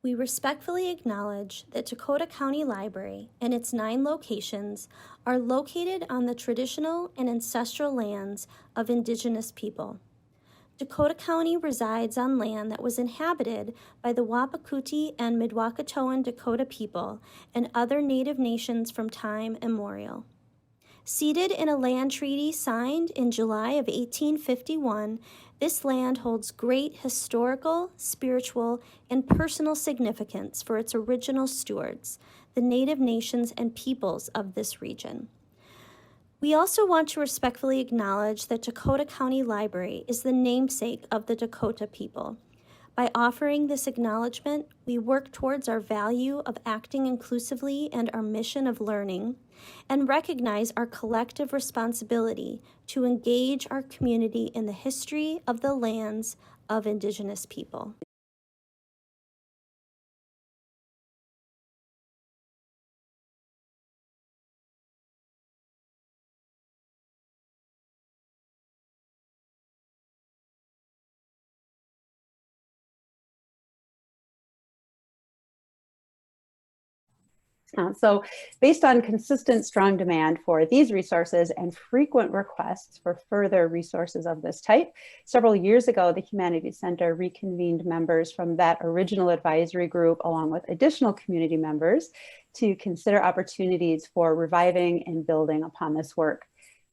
We respectfully acknowledge that Dakota County Library and its 9 locations are located on the traditional and ancestral lands of Indigenous people. Dakota County resides on land that was inhabited by the Wapakuti and Midwakatoan Dakota people and other Native nations from time immemorial. Seated in a land treaty signed in July of 1851, this land holds great historical, spiritual, and personal significance for its original stewards, the Native nations and peoples of this region. We also want to respectfully acknowledge that Dakota County Library is the namesake of the Dakota people. By offering this acknowledgement, we work towards our value of acting inclusively and our mission of learning, and recognize our collective responsibility to engage our community in the history of the lands of Indigenous people. So based on consistent, strong demand for these resources and frequent requests for further resources of this type, several years ago, the Humanities Center reconvened members from that original advisory group along with additional community members to consider opportunities for reviving and building upon this work.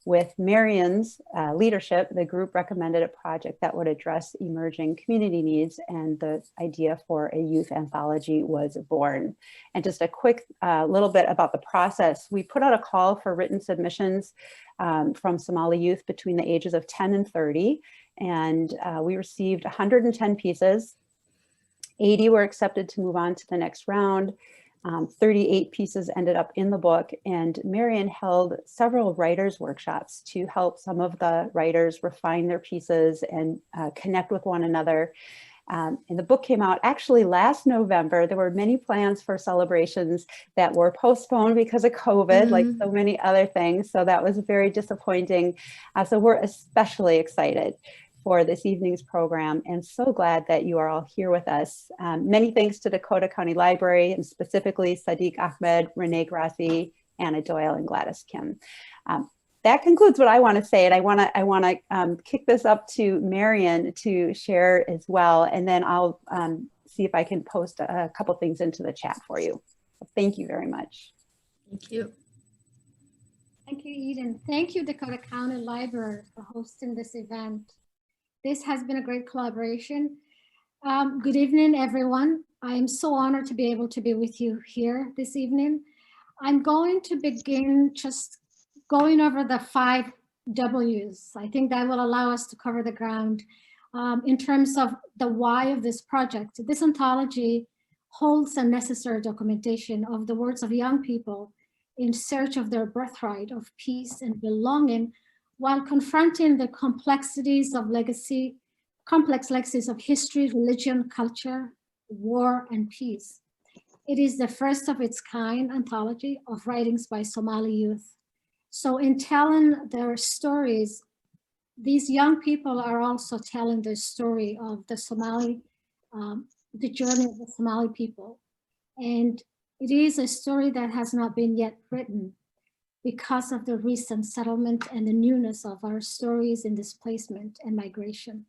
With Marion's leadership, the group recommended a project that would address emerging community needs, and the idea for a youth anthology was born. And just a quick little bit about the process. We put out a call for written submissions from Somali youth between the ages of 10 and 30, and we received 110 pieces. 80 were accepted to move on to the next round. 38 pieces ended up in the book, and Marion held several writers' workshops to help some of the writers refine their pieces and connect with one another. And the book came out actually last November. There were many plans for celebrations that were postponed because of COVID, like so many other things. So that was very disappointing. So we're especially excited for this evening's program, and so glad that you are all here with us. Many thanks to Dakota County Library, and specifically Sadiq Ahmed, Renee Grassi, Anna Doyle, and Gladys Kim. That concludes what I want to say, and I want to kick this up to Marion to share as well, and then I'll see if I can post a couple things into the chat for you. So thank you very much. Thank you. Thank you, Eden. Thank you, Dakota County Library, for hosting this event. This has been a great collaboration. Good evening, everyone. I am so honored to be able to be with you here this evening. I'm going to begin just going over the 5 W's. I think that will allow us to cover the ground in terms of the why of this project. This anthology holds a necessary documentation of the words of young people in search of their birthright of peace and belonging, while confronting the complexities of complex legacies of history, religion, culture, war, and peace. It is the first of its kind anthology of writings by Somali youth. So in telling their stories, these young people are also telling the story of the Somali, the journey of the Somali people. And it is a story that has not been yet written, because of the recent settlement and the newness of our stories in displacement and migration.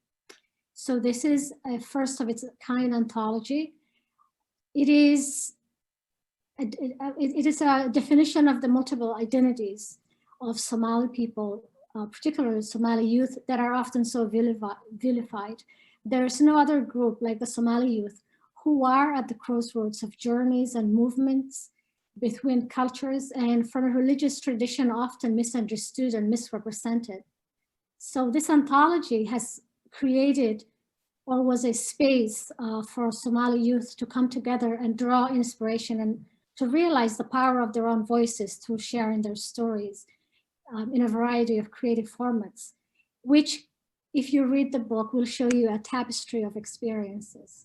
So this is a first of its kind anthology. It is a definition of the multiple identities of Somali people, particularly Somali youth, that are often so vilified. There is no other group like the Somali youth who are at the crossroads of journeys and movements between cultures, and from a religious tradition often misunderstood and misrepresented. So this anthology has created, or was a space for Somali youth to come together and draw inspiration and to realize the power of their own voices through sharing their stories in a variety of creative formats, which, if you read the book, will show you a tapestry of experiences.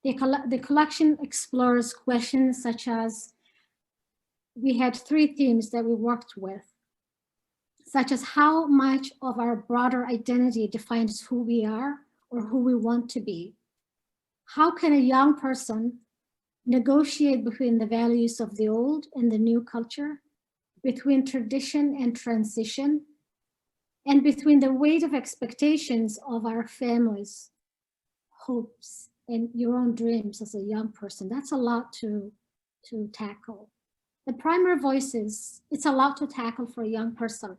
The collection explores questions such as, we had 3 themes that we worked with, such as how much of our broader identity defines who we are or who we want to be. how can a young person negotiate between the values of the old and the new culture, between tradition and transition, and between the weight of expectations of our families, hopes, and your own dreams as a young person. That's a lot to tackle. The primary voices, it's a lot to tackle for a young person.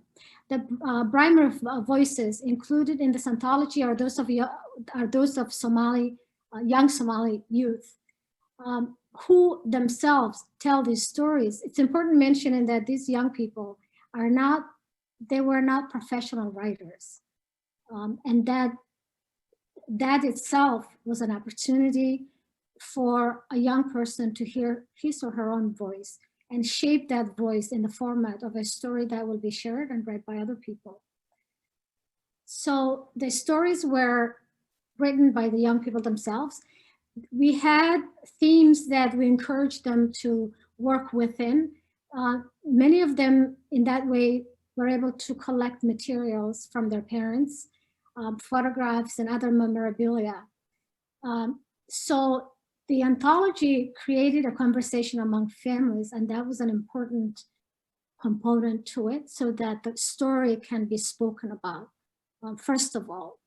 The primary voices included in this anthology are those of Somali, young Somali youth, who themselves tell these stories. It's important mentioning that these young people they were not professional writers. And that itself was an opportunity for a young person to hear his or her own voice and shape that voice in the format of a story that will be shared and read by other people. So the stories were written by the young people themselves. We had themes that we encouraged them to work within. Many of them in that way were able to collect materials from their parents, photographs and other memorabilia. So the anthology created a conversation among families, and that was an important component to it, so that the story can be spoken about, first of all,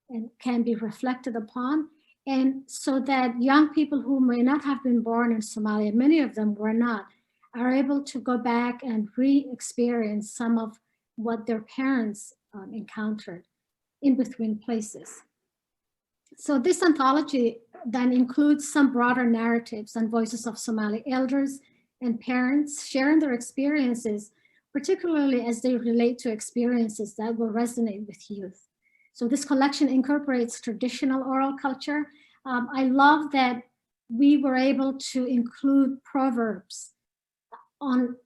and can be reflected upon. And so that young people who may not have been born in Somalia, many of them were not, are able to go back and re-experience some of what their parents encountered in between places. So this anthology then includes some broader narratives and voices of Somali elders and parents sharing their experiences, particularly as they relate to experiences that will resonate with youth. So this collection incorporates traditional oral culture. I love that we were able to include proverbs on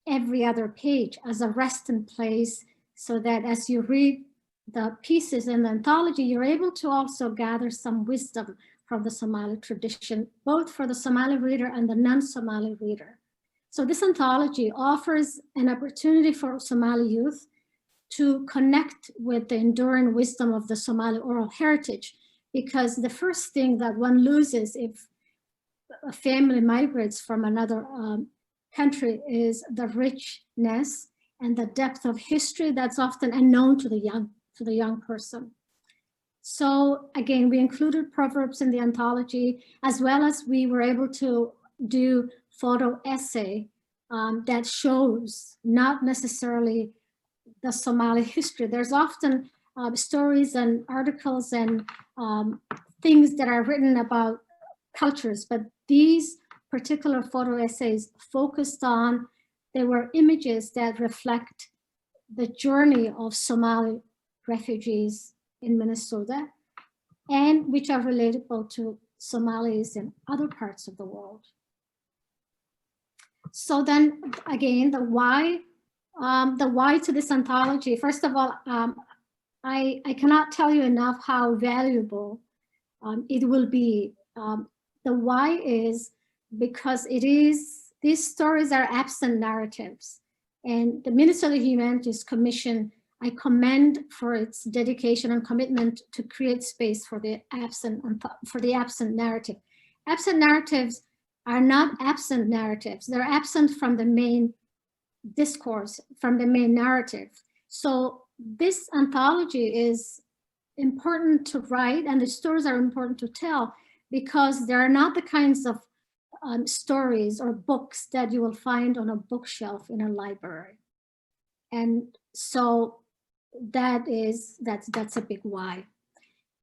every other page as a resting place, so that as you read the pieces in the anthology, you're able to also gather some wisdom from the Somali tradition, both for the Somali reader and the non-Somali reader. So this anthology offers an opportunity for Somali youth to connect with the enduring wisdom of the Somali oral heritage, because the first thing that one loses if a family migrates from another country is the richness and the depth of history that's often unknown to the young person. So again, we included proverbs in the anthology, as well as we were able to do photo essay that shows not necessarily the Somali history. There's often stories and articles and things that are written about cultures, but these particular photo essays focused on, they were images that reflect the journey of Somali refugees in Minnesota, and which are relatable to Somalis in other parts of the world. So then again, the why to this anthology. First of all, I cannot tell you enough how valuable it will be. The why is because these stories are absent narratives, and the Minnesota Humanities Commission, I commend for its dedication and commitment to create space for the absent narrative. Absent narratives are not absent narratives. They're absent from the main discourse, from the main narrative. So this anthology is important to write, and the stories are important to tell, because there are not the kinds of stories or books that you will find on a bookshelf in a library. And so that's a big why.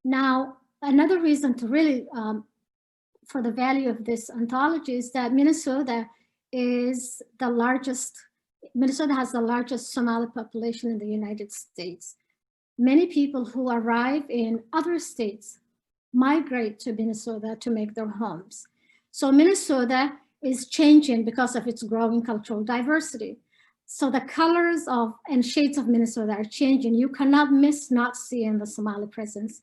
Now, another reason to really, for the value of this anthology is that Minnesota has the largest Somali population in the United States. Many people who arrive in other states migrate to Minnesota to make their homes. So Minnesota is changing because of its growing cultural diversity. So the colors and shades of Minnesota are changing. You cannot miss not seeing the Somali presence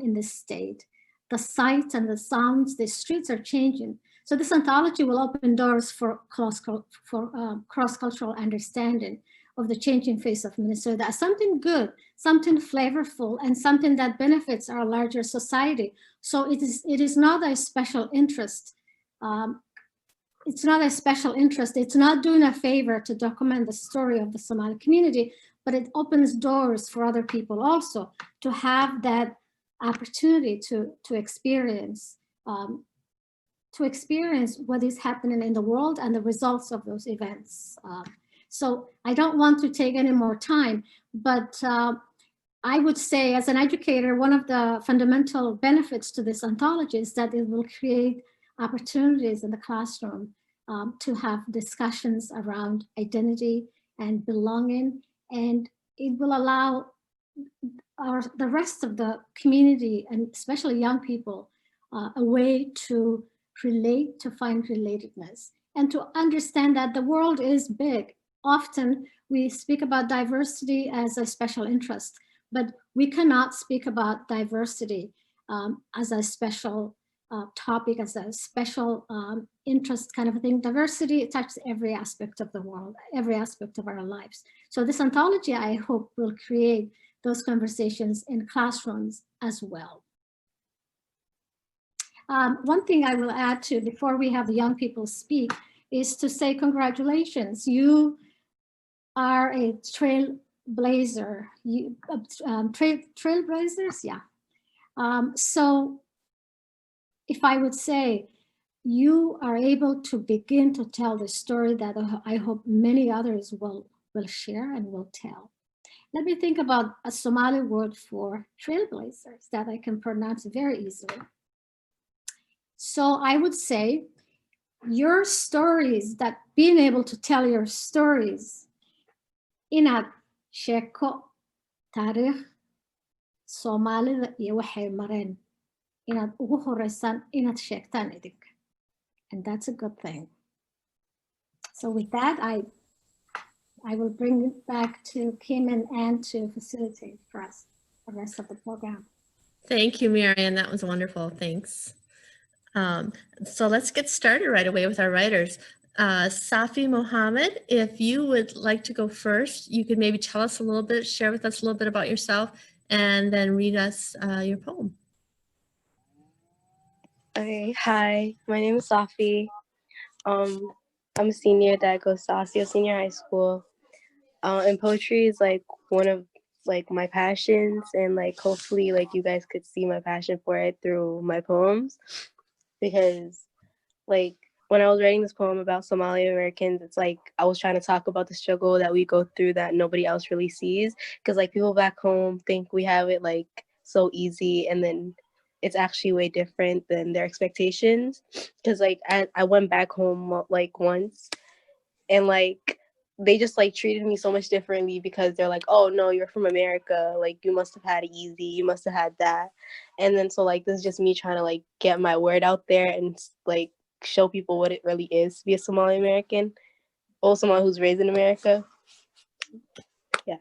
in this state. The sights and the sounds, the streets are changing. So this anthology will open doors for cross-cultural understanding. of the changing face of Minnesota as something good, something flavorful, and something that benefits our larger society. So it is not a special interest. It's not a special interest. It's not doing a favor to document the story of the Somali community, but it opens doors for other people also to have that opportunity to experience what is happening in the world and the results of those events. So I don't want to take any more time, but I would say as an educator, one of the fundamental benefits to this anthology is that it will create opportunities in the classroom to have discussions around identity and belonging, and it will allow the rest of the community, and especially young people, a way to relate, to find relatedness, and to understand that the world is big. Often we speak about diversity as a special interest, but we cannot speak about diversity as a special topic, as a special interest kind of a thing. Diversity touches every aspect of the world, every aspect of our lives. So this anthology, I hope, will create those conversations in classrooms as well. One thing I will add to before we have the young people speak is to say congratulations. You are a trailblazer. Trailblazers, yeah. So if I would say you are able to begin to tell the story that I hope many others will share and will tell. Let me think about a Somali word for trailblazers that I can pronounce very easily. So I would say your stories, that being able to tell your stories inaad sheeko taariikh Soomaalida iyo waxay mareen inaad ugu horeysaan inaad sheegtaan idinka, and that's a good thing. So with that, I will bring it back to Kim and Anne to facilitate for us the rest of the program. Thank you, Marian. That was wonderful. Thanks. So let's get started right away with our writers. Safi Mohammed, if you would like to go first, you could maybe tell us a little bit, share with us a little bit about yourself, and then read us your poem. Okay, hi, my name is Safi. I'm a senior that goes to Osseo Senior High School. And poetry is like one of like my passions, and like hopefully like you guys could see my passion for it through my poems, because like when I was writing this poem about Somali Americans, it's like I was trying to talk about the struggle that we go through that nobody else really sees, because like people back home think we have it like so easy, and then it's actually way different than their expectations. Because like I went back home like once, and like they just like treated me so much differently, because they're like, oh no, you're from America, like you must have had it easy, you must have had that. And then so like this is just me trying to like get my word out there and like show people what it really is to be a Somali American, or someone who's raised in America. Yeah.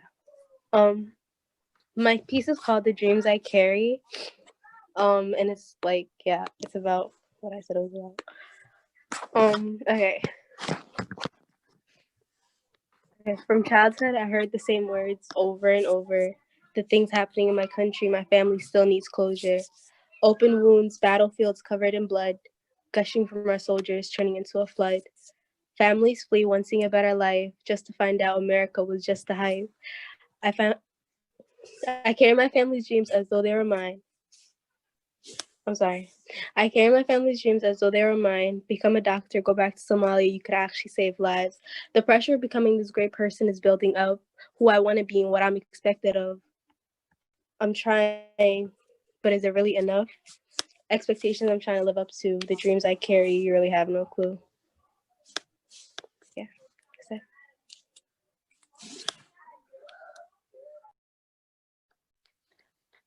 My piece is called The Dreams I Carry. And it's like, yeah, it's about what I said it was about. Okay. From childhood, I heard the same words over and over. The things happening in my country, my family still needs closure. Open wounds, battlefields covered in blood, gushing from our soldiers, turning into a flood. Families flee wanting a better life, just to find out America was just a hype. I carry my family's dreams as though they were mine. I carry my family's dreams as though they were mine. Become a doctor, go back to Somalia, you could actually save lives. The pressure of becoming this great person is building up who I want to be and what I'm expected of. I'm trying, but is it really enough? Expectations I'm trying to live up to, the dreams I carry, you really have no clue. Yeah, that's it.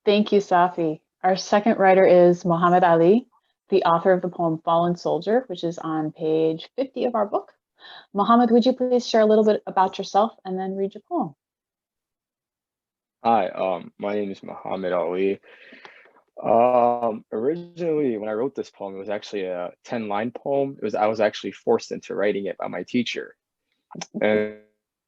Thank you, Safi. Our second writer is Muhammad Ali, the author of the poem Fallen Soldier, which is on page 50 of our book. Muhammad, would you please share a little bit about yourself and then read your poem? Hi, my name is Muhammad Ali. Originally, when I wrote this poem, it was actually a 10-line poem. I was actually forced into writing it by my teacher. And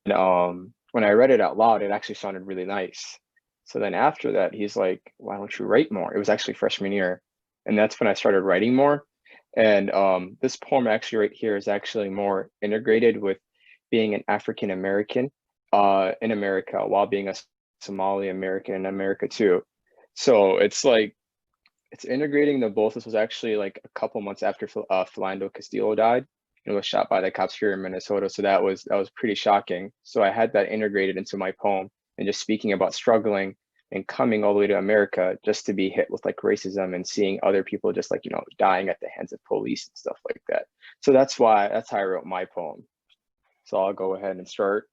when when I read it out loud, it actually sounded really nice. So then after that, he's like, why don't you write more? It was actually freshman year. And that's when I started writing more. And this poem actually right here is actually more integrated with being an African American in America while being a Somali American in America too. So it's like, it's integrating the both. This was actually like a couple months after Philando Castillo died and was shot by the cops here in Minnesota. So that was pretty shocking. So I had that integrated into my poem and just speaking about struggling and coming all the way to America just to be hit with like racism and seeing other people just like, you know, dying at the hands of police and stuff like that. So that's how I wrote my poem. So I'll go ahead and start.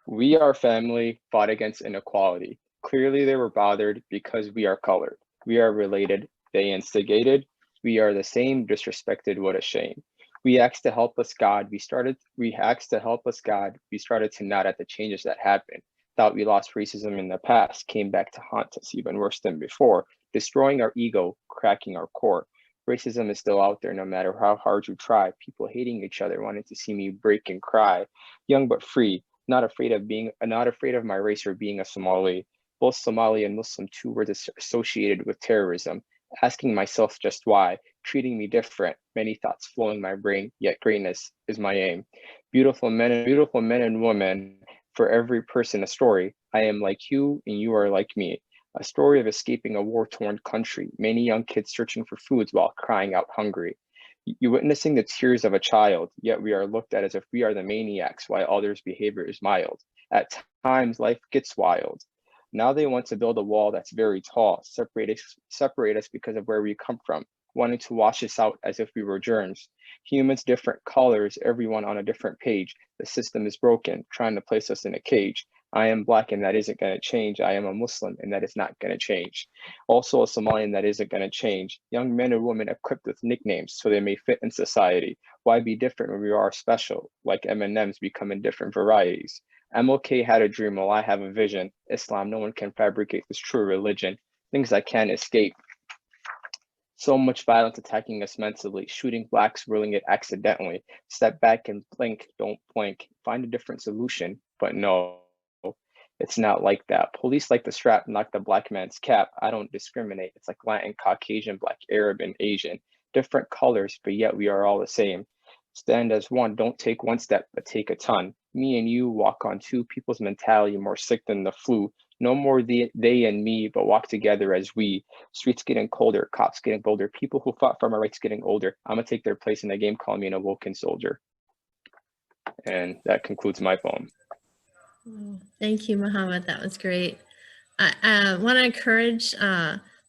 We, our family, fought against inequality. Clearly they were bothered because we are colored. We are related. They instigated. We are the same, disrespected, what a shame. We asked to help us God. We asked to help us God. We started to nod at the changes that happened. Thought we lost racism in the past, came back to haunt us even worse than before, destroying our ego, cracking our core. Racism is still out there no matter how hard you try. People hating each other, wanting to see me break and cry. Young but free, not afraid of my race or being a Somali. Both Somali and Muslim, two words associated with terrorism. Asking myself just why, treating me different, many thoughts flowing my brain, yet greatness is my aim. Beautiful men and women, for every person a story. I am like you and you are like me. A story of escaping a war-torn country, many young kids searching for foods while crying out hungry. You witnessing the tears of a child, yet we are looked at as if we are the maniacs while others' behavior is mild. At times, life gets wild. Now they want to build a wall that's very tall, separate us because of where we come from, wanting to wash us out as if we were germs. Humans, different colors, everyone on a different page. The system is broken, trying to place us in a cage. I am Black and that isn't going to change. I am a Muslim and that is not going to change. Also a Somalian that isn't going to change. Young men and women equipped with nicknames so they may fit in society. Why be different when we are special? Like M&Ms become in different varieties. MLK had a dream while I have a vision. Islam, no one can fabricate this true religion. Things I can't escape. So much violence attacking us mentally, shooting Blacks, ruling it accidentally. Step back and blink, don't blink. Find a different solution, but no, it's not like that. Police like the strap, knock the Black man's cap. I don't discriminate. It's like Latin, Caucasian, Black, Arab, and Asian. Different colors, but yet we are all the same. Stand as one, don't take one step, but take a ton. Me and you walk on two, people's mentality more sick than the flu. No more they and me, but walk together as we. Streets getting colder, cops getting bolder, people who fought for my rights getting older. I'm gonna take their place in the game, call me an awoken soldier. And that concludes my poem. Oh, thank you, Mohammed. That was great. I want to encourage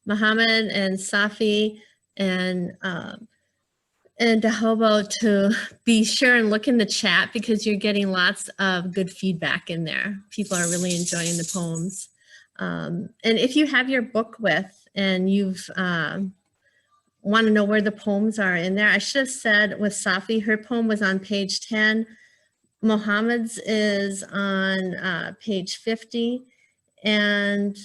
Mohammed and Safi and Dahobo to be sure and look in the chat because you're getting lots of good feedback in there. People are really enjoying the poems. And if you have your book with and you've want to know where the poems are in there, I should have said with Safi, her poem was on page 10. Mohammed's is on page 50. And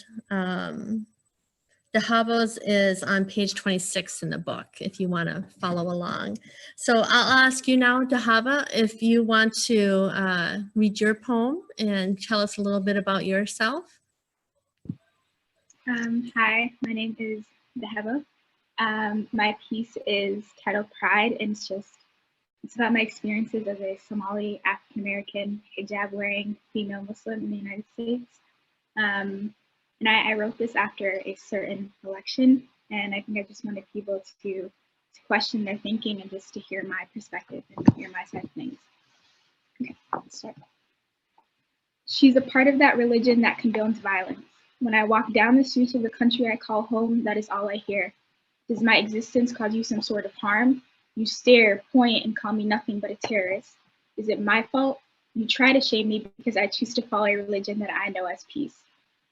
Dahabo's is on page 26 in the book, if you want to follow along. So I'll ask you now, Dahaba, if you want to read your poem and tell us a little bit about yourself. Hi, my name is Dahaba. My piece is titled Pride, and it's about my experiences as a Somali African-American hijab-wearing female Muslim in the United States. And I wrote this after a certain election, and I think I just wanted people to question their thinking and just to hear my perspective and hear my side of things. Okay, let's start. She's a part of that religion that condones violence. When I walk down the streets of the country I call home, that is all I hear. Does my existence cause you some sort of harm? You stare, point, and call me nothing but a terrorist. Is it my fault? You try to shame me because I choose to follow a religion that I know as peace.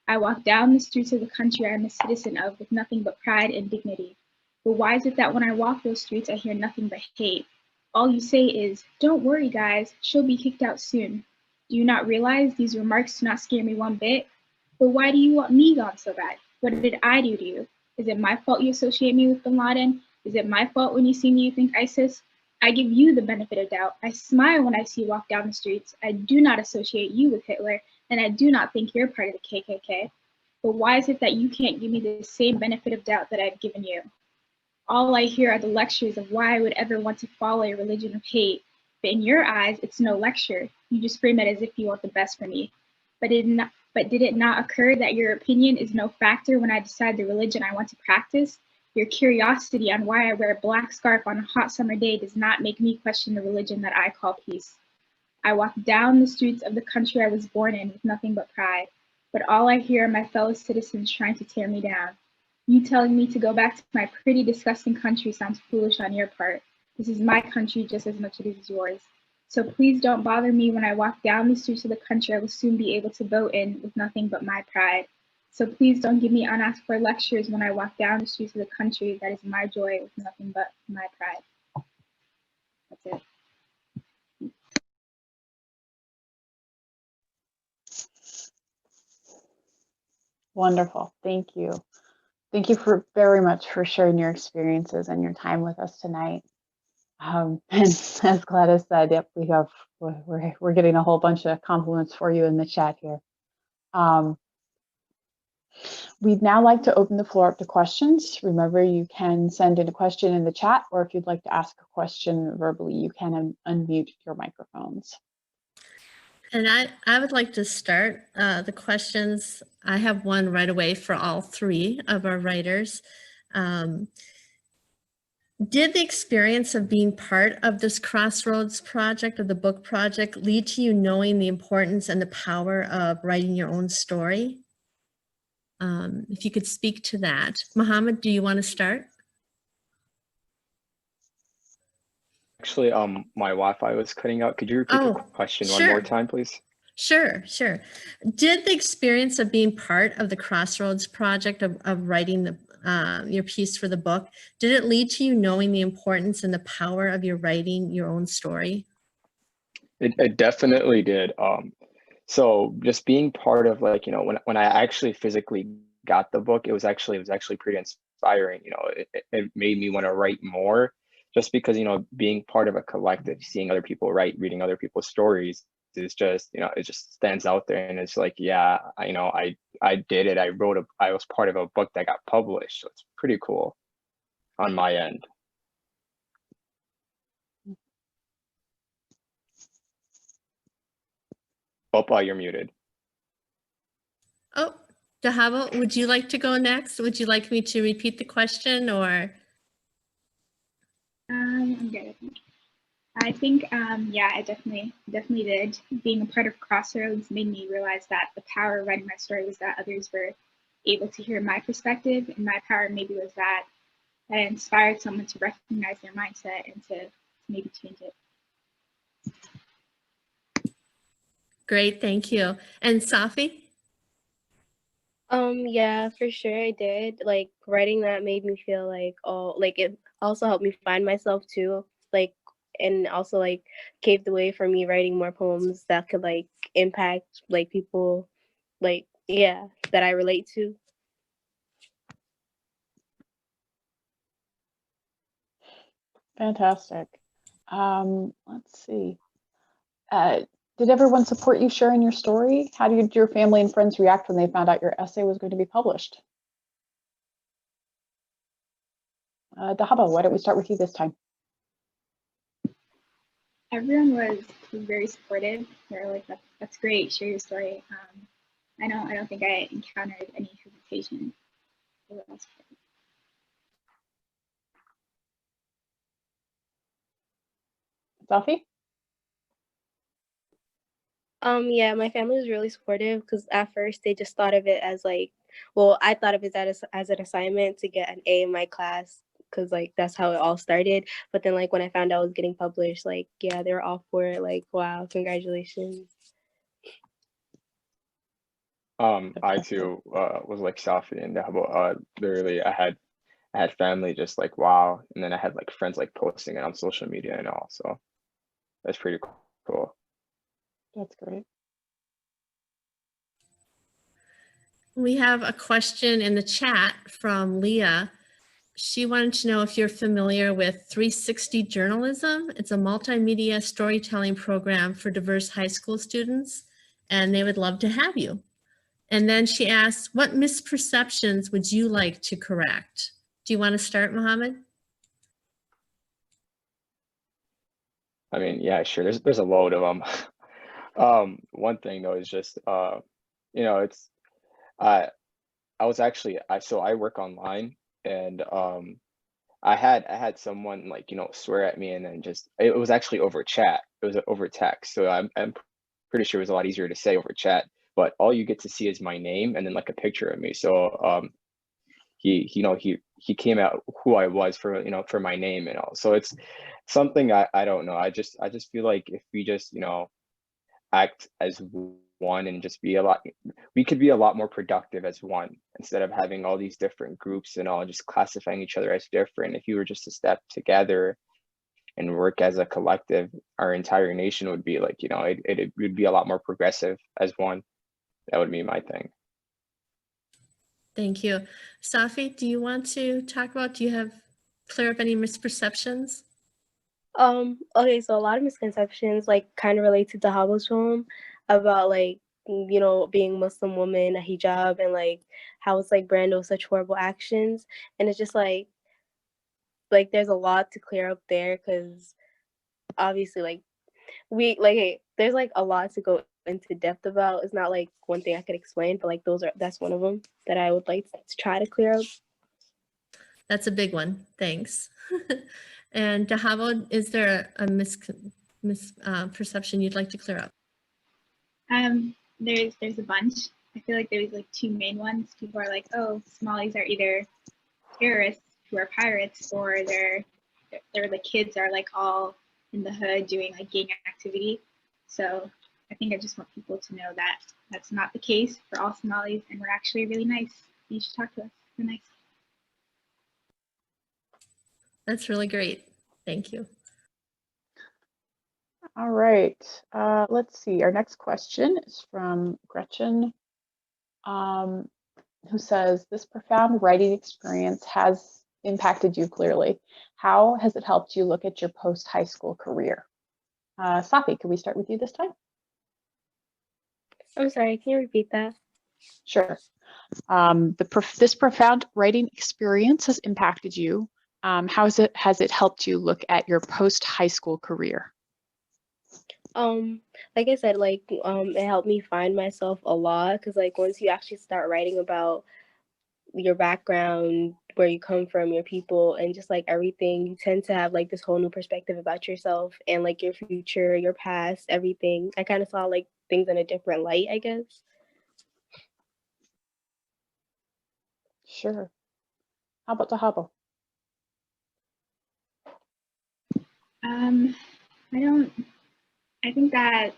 I walk down the streets of the country I am a citizen of with nothing but pride and dignity. But why is it that when I walk those streets, I hear nothing but hate? All you say is, don't worry guys, she'll be kicked out soon. Do you not realize these remarks do not scare me one bit? But why do you want me gone so bad? What did I do to you? Is it my fault you associate me with Bin Laden? Is it my fault when you see me you think ISIS? I give you the benefit of doubt. I smile when I see you walk down the streets. I do not associate you with Hitler, and I do not think you're part of the KKK. But why is it that you can't give me the same benefit of doubt that I've given you? All I hear are the lectures of why I would ever want to follow a religion of hate. But in your eyes, it's no lecture. You just frame it as if you want the best for me. But did it not occur that your opinion is no factor when I decide the religion I want to practice? Your curiosity on why I wear a black scarf on a hot summer day does not make me question the religion that I call peace. I walk down the streets of the country I was born in with nothing but pride, but all I hear are my fellow citizens trying to tear me down. You telling me to go back to my pretty disgusting country sounds foolish on your part. This is my country just as much as it is yours. So please don't bother me when I walk down the streets of the country I will soon be able to vote in with nothing but my pride. So please don't give me unasked for lectures when I walk down the streets of the country that is my joy with nothing but my pride. That's it. Wonderful. Thank you. Thank you very much for sharing your experiences and your time with us tonight. And as Gladys said, yep, we're getting a whole bunch of compliments for you in the chat here. We'd now like to open the floor up to questions. Remember, you can send in a question in the chat, or if you'd like to ask a question verbally, you can unmute your microphones. And I would like to start the questions. I have one right away for all three of our writers. Did the experience of being part of this Crossroads project, of the book project, lead to you knowing the importance and the power of writing your own story? If you could speak to that. Mohammed, do you want to start? Actually, my Wi-Fi was cutting out. Could you repeat the question one more time, please? Sure. Did the experience of being part of the Crossroads project of writing your piece for the book, did it lead to you knowing the importance and the power of your writing your own story? It definitely did. So just being part of, like, you know, when I actually physically got the book, it was actually pretty inspiring. You know, it made me want to write more, just because, you know, being part of a collective, seeing other people write, reading other people's stories is just, you know, it just stands out there. And it's like, yeah, you know, I did it. I was part of a book that got published. So it's pretty cool on my end. Oh, you're muted. Oh, Dahabo, would you like to go next? Would you like me to repeat the question, or? I'm good. I think, yeah, I definitely did. Being a part of Crossroads made me realize that the power of writing my story was that others were able to hear my perspective, and my power maybe was that I inspired someone to recognize their mindset and to maybe change it. Great, thank you. And Safi? Yeah, for sure I did. Like, writing that made me feel like, oh, like, it also helped me find myself too. Like, and also like paved the way for me writing more poems that could like impact like people, like, yeah, that I relate to. Fantastic. Let's see. Did everyone support you sharing your story? How did your family and friends react when they found out your essay was going to be published? Dahaba, why don't we start with you this time? Everyone was very supportive. They're like, that's great, share your story. I don't think I encountered any hesitation. Safi? Yeah, my family was really supportive because at first they just thought of it as like, well, I thought of it as an assignment to get an A in my class because like that's how it all started. But then like when I found out I was getting published, like, yeah, they were all for it. Like, wow, congratulations. I too was like Safi and Dahabo. Literally, I had family just like, wow, and then I had like friends like posting it on social media and all. So that's pretty cool. That's great. We have a question in the chat from Leah. she wanted to know if you're familiar with 360 Journalism. It's a multimedia storytelling program for diverse high school students, and they would love to have you. And then she asked, what misperceptions would you like to correct? Do you want to start, Mohammed? I mean, yeah, sure. There's a load of them. One thing though is just it's I so I work online, and I had someone like swear at me, and then just it was actually over chat. It was over text, so I'm pretty sure it was a lot easier to say over chat. But all you get to see is my name and then like a picture of me. So he came out who I was for my name and all. So it's something I don't know. I just feel like if we just act as one and just we could be a lot more productive as one instead of having all these different groups and all just classifying each other as different. If you were just to step together and work as a collective, our entire nation would be like, it would be a lot more progressive as one. That would be my thing. Thank you. Safi, do you want to talk about, clear up any misperceptions? Okay, so a lot of misconceptions like kind of relate to Dahabo's poem about like, being Muslim woman, a hijab, and like how it's like brand of such horrible actions. And it's just like there's a lot to clear up there, because obviously hey, there's like a lot to go into depth about. It's not like one thing I could explain, but like that's one of them that I would like to try to clear up. That's a big one. Thanks. And Dahabo, is there a misperception you'd like to clear up? There's a bunch. I feel like there's like two main ones. People are like, oh, Somalis are either terrorists who are pirates, or they're the kids are like all in the hood doing like gang activity. So I think I just want people to know that that's not the case for all Somalis, and we're actually really nice. You should talk to us. We're nice. That's really great. Thank you. All right, let's see. Our next question is from Gretchen, who says, this profound writing experience has impacted you clearly. How has it helped you look at your post-high school career? Safi, can we start with you this time? I'm sorry, can you repeat that? Sure. This profound writing experience has impacted you. How has it helped you look at your post-high school career? Like I said, it helped me find myself a lot, because like once you actually start writing about your background, where you come from, your people, and just like everything, you tend to have like this whole new perspective about yourself and like your future, your past, everything. I kind of saw like things in a different light, I guess. Sure. How about Dahabo? I think that,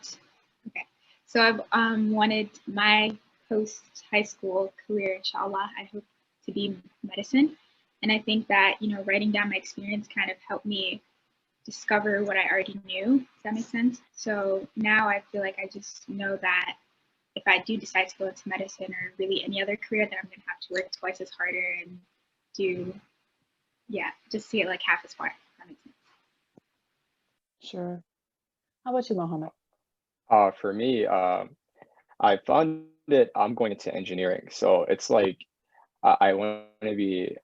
okay. So I've wanted my post-high school career, inshallah, I hope to be medicine. And I think that, writing down my experience kind of helped me discover what I already knew. Does that make sense? So now I feel like I just know that if I do decide to go into medicine or really any other career, then I'm going to have to work twice as harder and just see it like half as far. That makes sense. Sure. How about you, Mohammed? For me, I found that I'm going into engineering. So it's like I want to be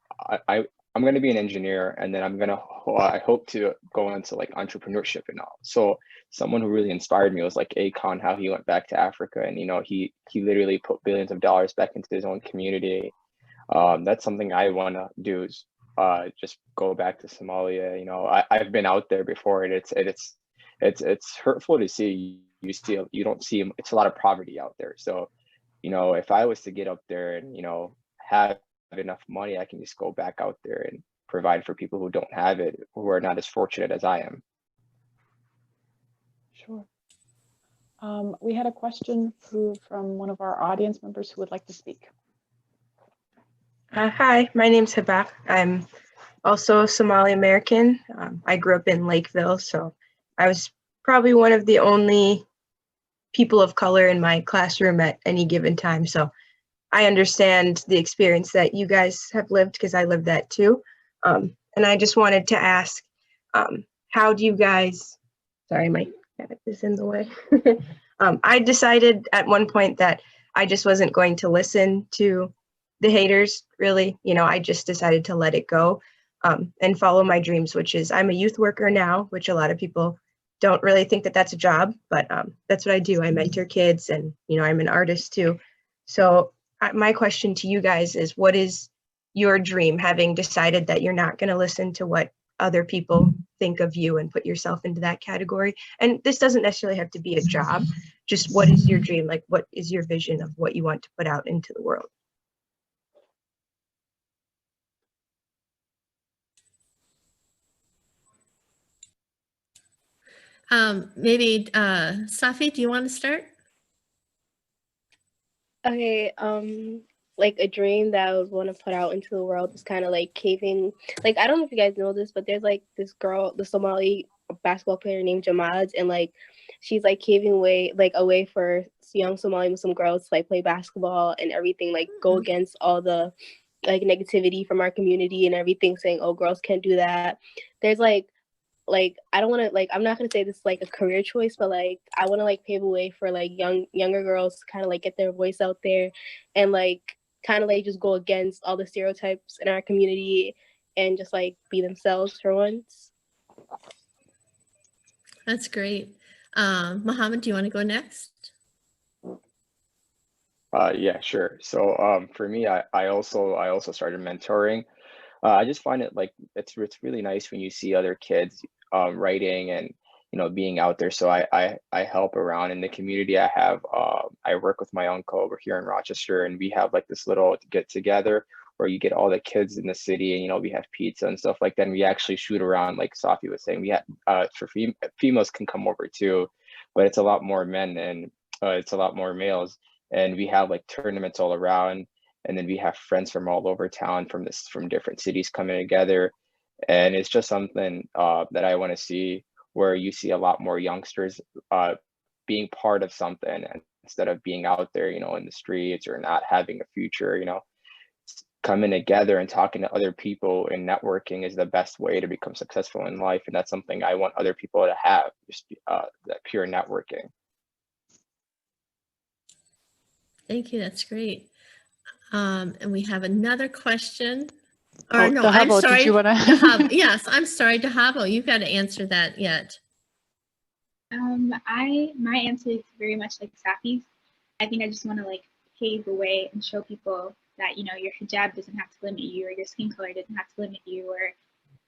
I'm going to be an engineer, and then I hope to go into like entrepreneurship and all. So someone who really inspired me was like Akon, how he went back to Africa, and he literally put billions of dollars back into his own community. That's something I want to do, is just go back to Somalia. I've been out there before, and it's hurtful to see. You don't see, it's a lot of poverty out there. So if I was to get up there and have enough money, I can just go back out there and provide for people who don't have it, who are not as fortunate as I am. Sure. We had a question from one of our audience members who would like to speak. Hi, my name's Habak. I'm also Somali American. I grew up in Lakeville, so I was probably one of the only people of color in my classroom at any given time. So I understand the experience that you guys have lived, because I lived that too. And I just wanted to ask, how do you guys, sorry, my cat is in the way. I decided at one point that I just wasn't going to listen to the haters, really. You know, I just decided to let it go and follow my dreams, which is I'm a youth worker now, which a lot of people don't really think that that's a job, but that's what I do. I mentor kids and, you know, I'm an artist too. So my question to you guys is, what is your dream, having decided that you're not going to listen to what other people think of you and put yourself into that category? And this doesn't necessarily have to be a job. Just what is your dream? Like, what is your vision of what you want to put out into the world? Maybe Safi, do you want to start? Okay, like a dream that I would want to put out into the world is kind of like caving. Like, I don't know if you guys know this, but there's like this girl, the Somali basketball player named Jamad, and like she's like caving away, like a way for young Somali Muslim girls to like play basketball and everything, like go against all the like negativity from our community and everything, saying, oh, girls can't do that. There's like I don't want to, like, I'm not going to say this is like a career choice, but like I want to like pave a way for like younger girls to kind of like get their voice out there and like kind of like just go against all the stereotypes in our community and just like be themselves for once. That's great. Mohammed, do you want to go next? Yeah, sure. So for me, I also started mentoring. I just find it like it's really nice when you see other kids writing and being out there. So I help around in the community. I work with my uncle over here in Rochester, and we have like this little get together where you get all the kids in the city, and we have pizza and stuff like that. And we actually shoot around, like Safi was saying. We have for females can come over too, but it's a lot more men and it's a lot more males. And we have like tournaments all around. And then we have friends from all over town from different cities coming together. And it's just something that I want to see, where you see a lot more youngsters being part of something instead of being out there, in the streets or not having a future. Coming together and talking to other people and networking is the best way to become successful in life. And that's something I want other people to have, just that pure networking. Thank you. That's great. And we have another question. Or no, Dahabo, I'm sorry. did you want to? Yes, I'm sorry, Dahabo. You've got to answer that yet. My answer is very much like Safi's. I think I just want to like pave the way and show people that your hijab doesn't have to limit you, or your skin color doesn't have to limit you, or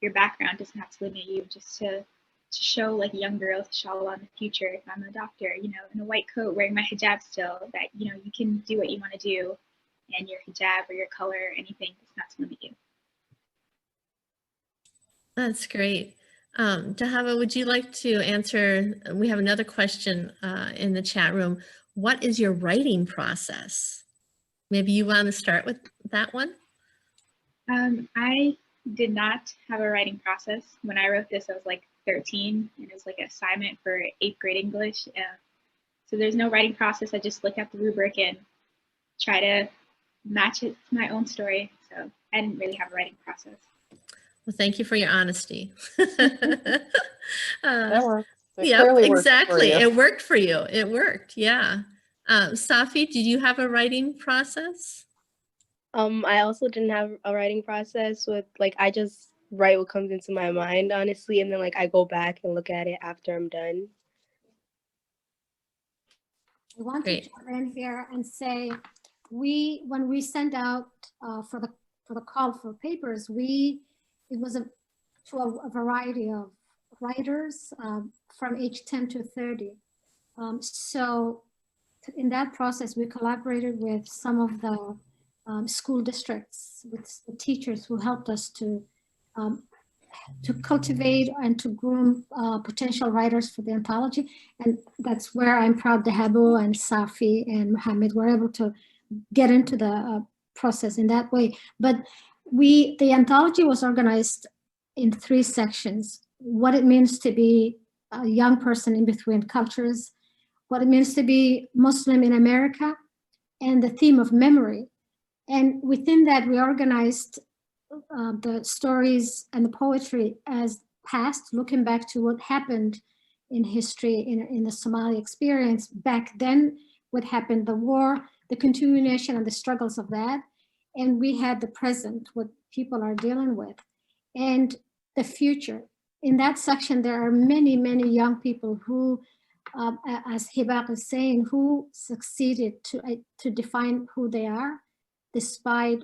your background doesn't have to limit you. Just to show like young girls, inshallah, in the future, if I'm a doctor, in a white coat wearing my hijab still, that you can do what you want to do, and your hijab or your color or anything does not limit you. That's great. Dahaba, would you like to answer? We have another question in the chat room. What is your writing process? Maybe you want to start with that one? I did not have a writing process. When I wrote this, I was like 13, and it was like an assignment for 8th grade English. So there's no writing process. I just look at the rubric and try to match it to my own story. So I didn't really have a writing process. Well, thank you for your honesty. That worked. Yeah, exactly. It worked for you. It worked. Yeah. Safi, did you have a writing process? I also didn't have a writing process. With like, I just write what comes into my mind, honestly, and then like I go back and look at it after I'm done. I want to jump in here and say, when we sent out for the call for papers, it was to a variety of writers from age 10 to 30. So in that process, we collaborated with some of the school districts, with the teachers who helped us to cultivate and to groom potential writers for the anthology. And that's where I'm proud Dahabo and Safi and Mohammed were able to get into the process in that way. But the anthology was organized in 3 sections: what it means to be a young person in between cultures, what it means to be Muslim in America, and the theme of memory. And within that, we organized the stories and the poetry as past, looking back to what happened in history, in the Somali experience back then, what happened, the war, the continuation and the struggles of that. And we had the present, what people are dealing with, and the future. In that section, there are many, many young people who, as Hibak is saying, who succeeded to define who they are, despite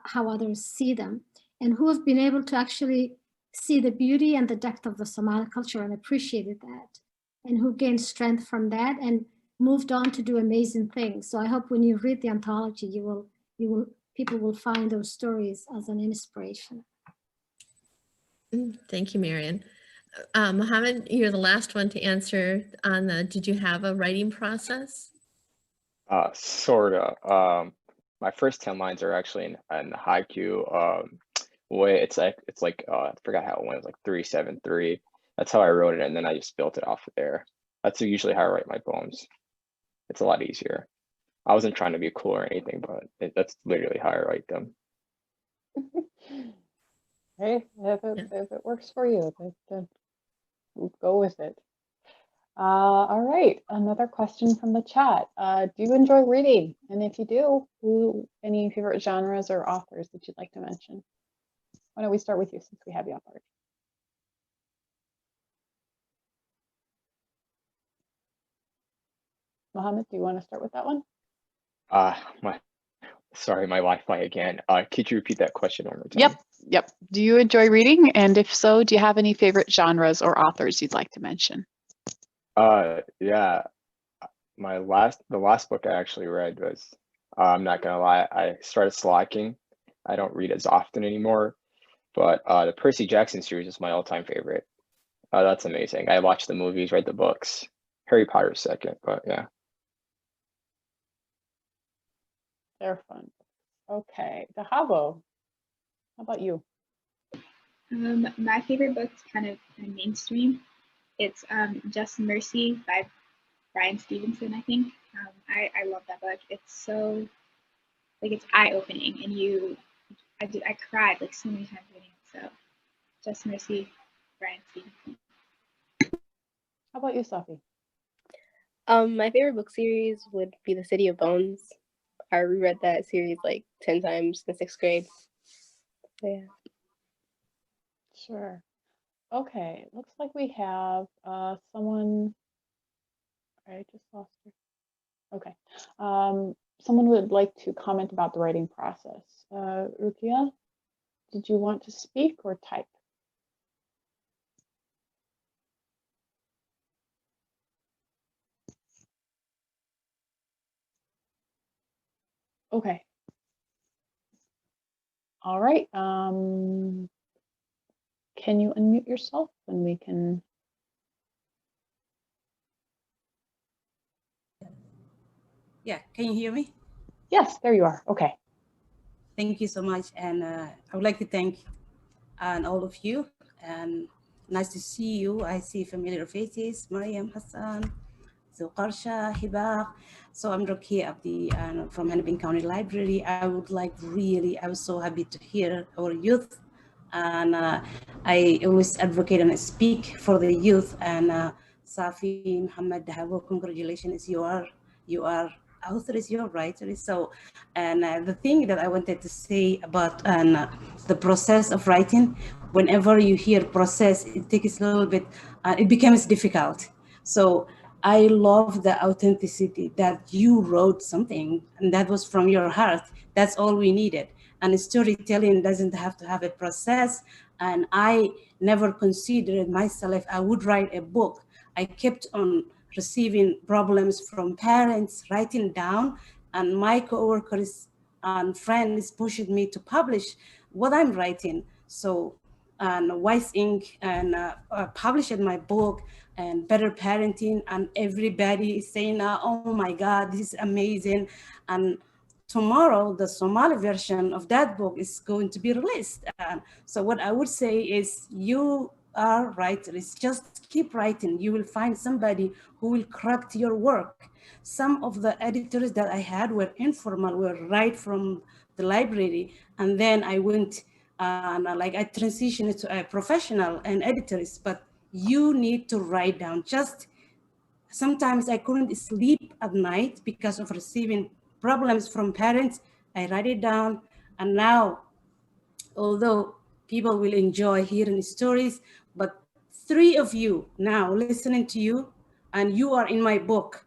how others see them, and who have been able to actually see the beauty and the depth of the Somali culture and appreciated that, and who gained strength from that and moved on to do amazing things. So I hope when you read the anthology, people will find those stories as an inspiration. Thank you, Marian. Mohammed, you're the last one to answer on the, did you have a writing process? Sorta. My first 10 lines are actually in haiku way. It's like I forgot how it went. It was like 3-7-3. That's how I wrote it, and then I just built it off of there. That's usually how I write my poems. It's a lot easier. I wasn't trying to be cool or anything, but that's literally how I write them. Hey, if it works for you, then go with it. All right, another question from the chat. Do you enjoy reading? And if you do, any favorite genres or authors that you'd like to mention? Why don't we start with you since we have you on board? Mohammed, do you want to start with that one? Sorry, my Wi-Fi again. Could you repeat that question one more time? Yep. Do you enjoy reading? And if so, do you have any favorite genres or authors you'd like to mention? Yeah. The last book I actually read was, I'm not gonna lie, I started slacking. I don't read as often anymore, but the Percy Jackson series is my all-time favorite. That's amazing. I watched the movies, read the books. Harry Potter's second, but yeah. They're fun. Okay, Dahabo, how about you? My favorite book's kind of mainstream. It's Just Mercy by Bryan Stevenson, I think. I love that book. It's so, like, it's eye-opening, and I cried like so many times reading it. So Just Mercy, Bryan Stevenson. How about you, Safi? My favorite book series would be The City of Bones. I reread that series like 10 times in 6th grade. So, yeah. Sure. Okay, looks like we have someone. I just lost her. Okay. Someone would like to comment about the writing process. Rukia, did you want to speak or type? Okay. All right. Can you unmute yourself and we can? Yeah, can you hear me? Yes, there you are. Okay. Thank you so much. And I would like to thank all of you. And nice to see you. I see familiar faces, Mariam Hassan, Zulqarsha, Hibaq. So I'm Rukia Abdi from Hennepin County Library. I was so happy to hear our youth. And I always advocate and speak for the youth. And Safi Mohammed, congratulations, you are authors, you're writers. So, and the thing that I wanted to say about the process of writing, whenever you hear process, it takes a little bit, it becomes difficult. So I love the authenticity that you wrote something and that was from your heart. That's all we needed. And storytelling doesn't have to have a process. And I never considered myself, I would write a book. I kept on receiving problems from parents, writing down, and my coworkers and friends pushed me to publish what I'm writing. So, and Wise Inc. and published my book and Better Parenting, and everybody is saying, oh my God, this is amazing. And tomorrow, the Somali version of that book is going to be released. So what I would say is you are writers, just keep writing. You will find somebody who will correct your work. Some of the editors that I had were informal, were right from the library. And then I went and like I transitioned to a professional and editors, but you need to write down. Just sometimes I couldn't sleep at night because of receiving problems from parents. I write it down, and now, although people will enjoy hearing stories, but 3 of you now listening to you, and you are in my book.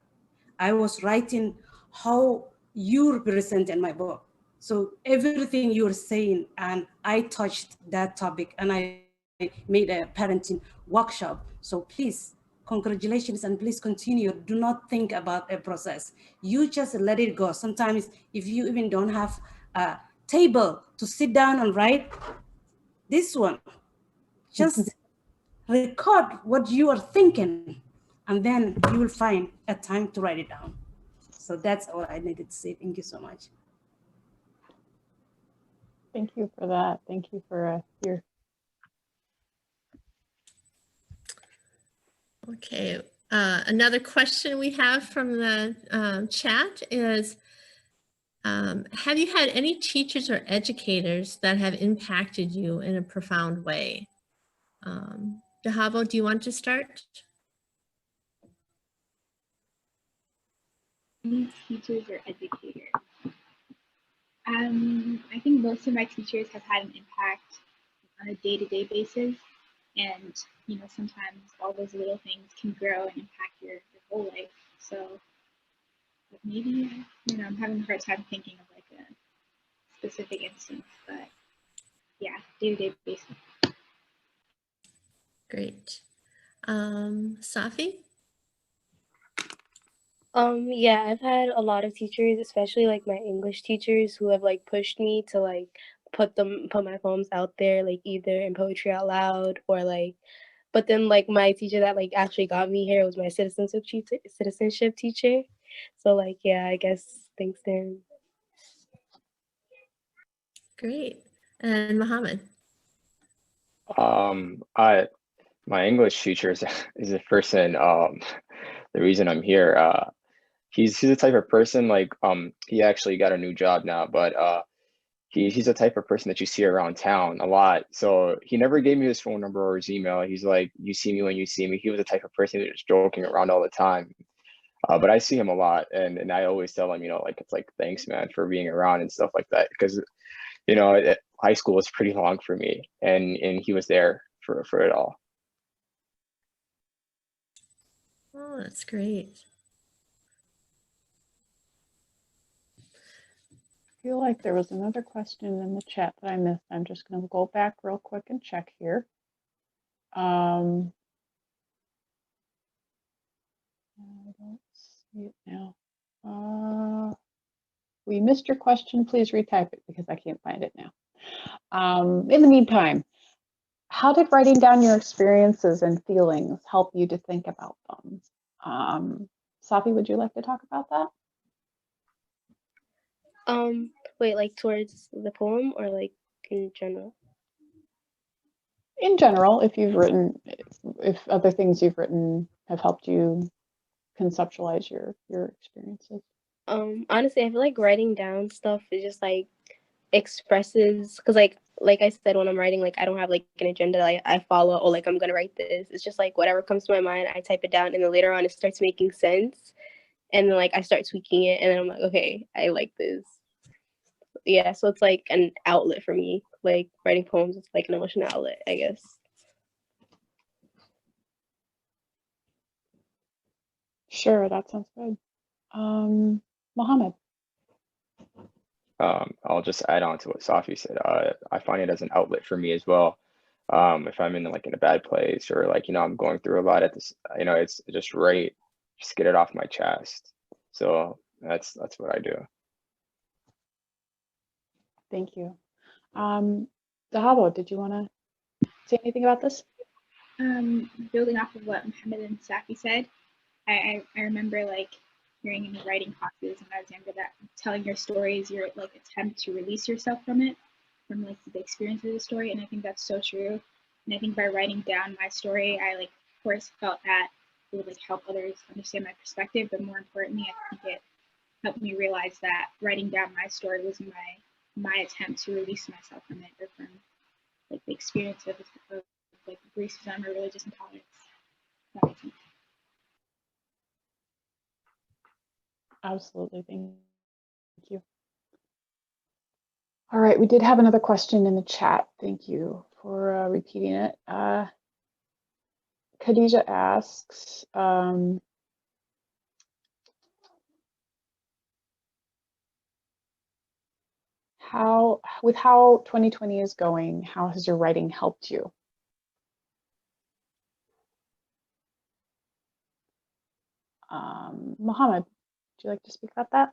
I was writing how you represent in my book. So everything you're saying, and I touched that topic, and I made a parenting workshop. So please, congratulations, and please continue. Do not think about a process. You just let it go. Sometimes if you even don't have a table to sit down and write, this one, just record what you are thinking, and then you will find a time to write it down. So that's all I needed to say. Thank you so much. Thank you for that. Thank you for your. Okay, another question we have from the chat is, have you had any teachers or educators that have impacted you in a profound way? Dahabo, do you want to start? Teachers or educators. I think most of my teachers have had an impact on a day-to-day basis, and sometimes all those little things can grow and impact your whole life. So maybe I'm having a hard time thinking of like a specific instance, but yeah, day-to-day basis. Great. Safi? Yeah, I've had a lot of teachers, especially like my English teachers, who have like pushed me to like put my poems out there, like either in poetry out loud or like, but then like my teacher that like actually got me here was my citizenship teacher. So like, yeah, I guess thanks to him. Great. And Mohammed? My English teacher is the person, the reason I'm here. He's the type of person, like, he actually got a new job now, but he's the type of person that you see around town a lot. So he never gave me his phone number or his email. He's like, you see me when you see me. He was the type of person that was joking around all the time. But I see him a lot, and I always tell him, like, it's like, thanks, man, for being around and stuff like that. Because, high school was pretty long for me, and he was there for it all. Oh, that's great. I feel like there was another question in the chat that I missed. I'm just going to go back real quick and check here. I don't see it now. We missed your question. Please retype it because I can't find it now. In the meantime, how did writing down your experiences and feelings help you to think about them? Safi, would you like to talk about that? Wait, like towards the poem or like in general? In general, if other things you've written have helped you conceptualize your experiences. Honestly, I feel like writing down stuff is just like expresses, because like I said, when I'm writing, like I don't have like an agenda that I follow, or like I'm gonna write this. It's just like whatever comes to my mind, I type it down, and then later on it starts making sense, and then like I start tweaking it, and then I'm like, okay, I like this. Yeah, so it's like an outlet for me. Like writing poems is like an emotional outlet, I guess. Sure, that sounds good. Mohammed. I'll just add on to what Safi said. I find it as an outlet for me as well. If I'm in a bad place, or like, I'm going through a lot at this, it's just just get it off my chest. So that's what I do. Thank you. Dahabo, did you want to say anything about this? Building off of what Mohammed and Safi said, I remember like hearing in writing classes when I was younger that telling your story is your like attempt to release yourself from like the experience of the story, and I think that's so true. And I think by writing down my story, I like of course felt that it would like help others understand my perspective, but more importantly, I think it helped me realize that writing down my story was my attempt to release myself from it, or from like the experience of like racism or religious intolerance. That makes sense. Absolutely. Thank you. All right, we did have another question in the chat. Thank you for repeating it. Khadija asks, with how 2020 is going, how has your writing helped you? Mohammed, would you like to speak about that?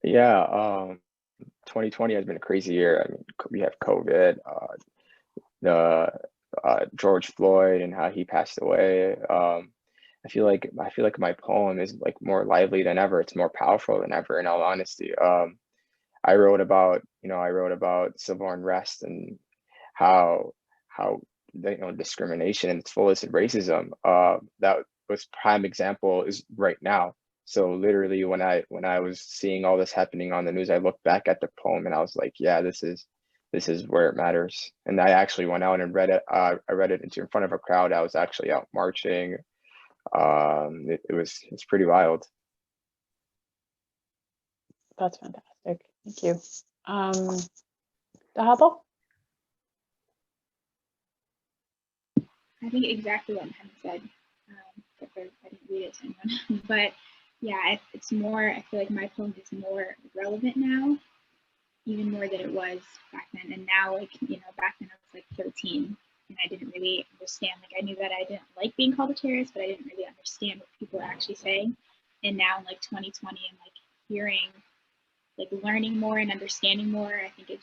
Yeah, 2020 has been a crazy year. I mean, we have COVID, the George Floyd and how he passed away. I feel like my poem is like more lively than ever. It's more powerful than ever, in all honesty. I wrote about civil unrest and how discrimination in its fullest and racism. That was prime example is right now. So literally when I was seeing all this happening on the news, I looked back at the poem and I was like, yeah, this is where it matters. And I actually went out and read it. I read it in front of a crowd. I was actually out marching. It's pretty wild. That's fantastic. Thank you. Dahabo? I think exactly what Mohammed said. I didn't read it to anyone, but yeah, it's more. I feel like my poem is more relevant now, even more than it was back then. And now, like back then I was like 13, and I didn't really understand. Like I knew that I didn't like being called a terrorist, but I didn't really understand what people were actually saying. And now, in like 2020, and like hearing, like learning more and understanding more, I think it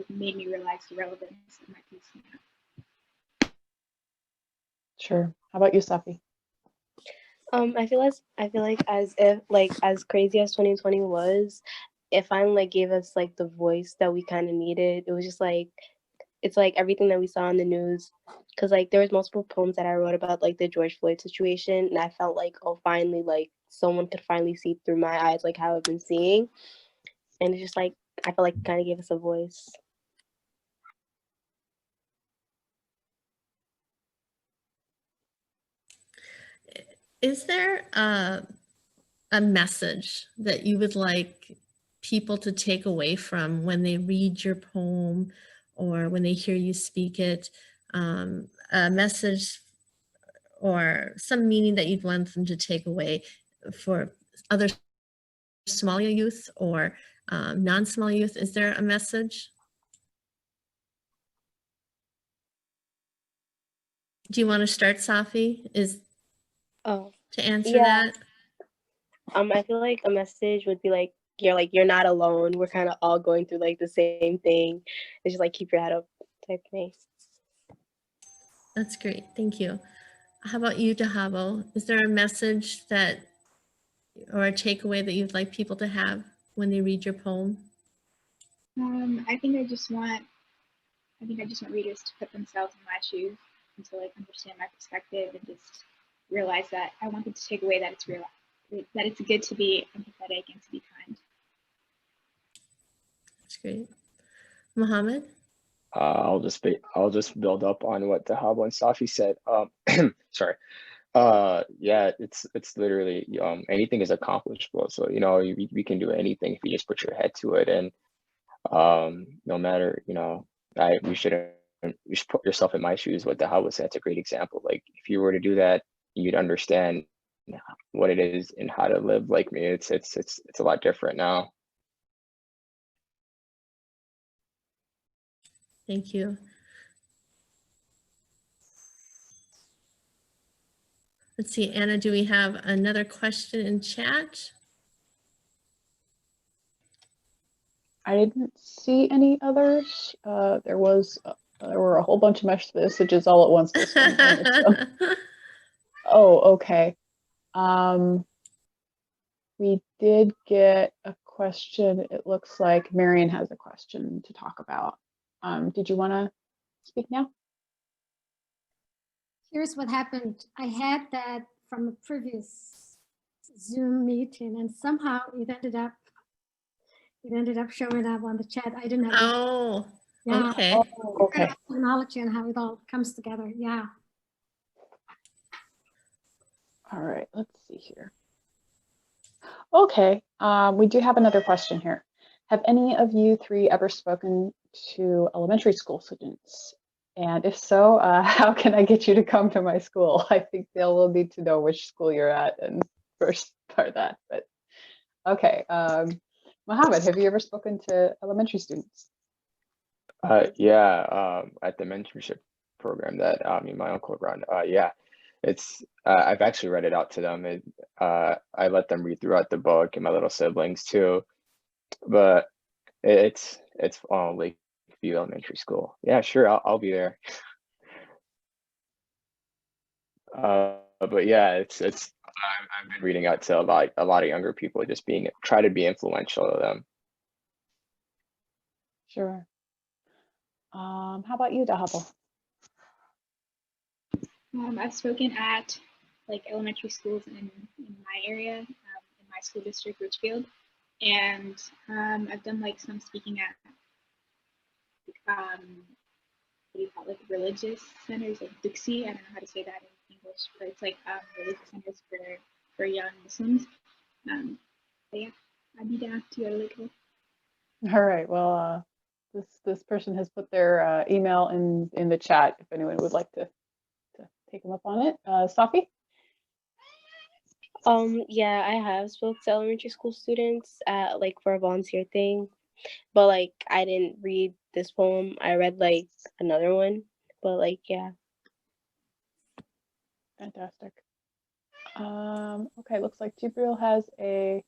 made me realize the relevance of my piece now. Sure. How about you, Safi? I feel like as crazy as 2020 was, it finally like gave us like the voice that we kind of needed. It was just like, it's like everything that we saw in the news, because like there was multiple poems that I wrote about like the George Floyd situation, and I felt like, oh, finally, like someone could finally see through my eyes, like how I've been seeing, and it's just like I felt like it kind of gave us a voice. Is there a message that you would like people to take away from when they read your poem or when they hear you speak it? A message or some meaning that you'd want them to take away for other Somali youth or non-Somali youth? Is there a message? Do you want to start, Safi? To answer that? I feel like a message would be like you're not alone. We're kind of all going through like the same thing. It's just like keep your head up type thing. That's great. Thank you. How about you, Dahabo? Is there a message or a takeaway that you'd like people to have when they read your poem? I think I just want readers to put themselves in my shoes and to like understand my perspective and just realize that I want them to take away that it's real, that it's good to be empathetic and to be kind. That's great. Mohammed? I'll just build up on what Dahabo and Safi said. Sorry. Yeah, it's literally anything is accomplishable. So we can do anything if you just put your head to it, and no matter you should put yourself in my shoes. What Dahabo said, that's a great example. Like if you were to do that, you'd understand what it is and how to live like me. It's a lot different now. Thank you. Let's see, Anna, do we have another question in chat? I didn't see any others. There were a whole bunch of messages all at once this one. Oh, okay. We did get a question. It looks like Marion has a question to talk about. Did you want to speak now? Here's what happened. I had that from a previous Zoom meeting, and somehow it ended up showing up on the chat. I didn't have. Oh, Yeah. Okay. Okay. Technology and how it all comes together. Yeah. All right, let's see here. Okay, we do have another question here. Have any of you three ever spoken to elementary school students? And if so, how can I get you to come to my school? I think they'll will need to know which school you're at and first part of that. But okay, Mohammed, have you ever spoken to elementary students? Yeah, at the mentorship program that me and my uncle run. Yeah, it's I've actually read it out to them. I let them read throughout the book and my little siblings too. But it's Lakeview Elementary School. Yeah, sure, I'll be there. But yeah, I've been reading out to a lot of younger people, just try to be influential to them. Sure. How about you, Dahabo? I've spoken at like elementary schools in my area, in my school district, Richfield, and I've done like some speaking at what do you call it, like religious centers, like Duxi. I don't know how to say that in English, but it's like religious centers for young Muslims. But yeah, I'd be down to go to Lakeville. All right. Well, this person has put their email in the chat if anyone would like to take them up on it. Safi? Yeah, I have spoke to elementary school students at like for a volunteer thing, but like I didn't read this poem. I read like another one, but like yeah. Fantastic. Okay, looks like Jibril has a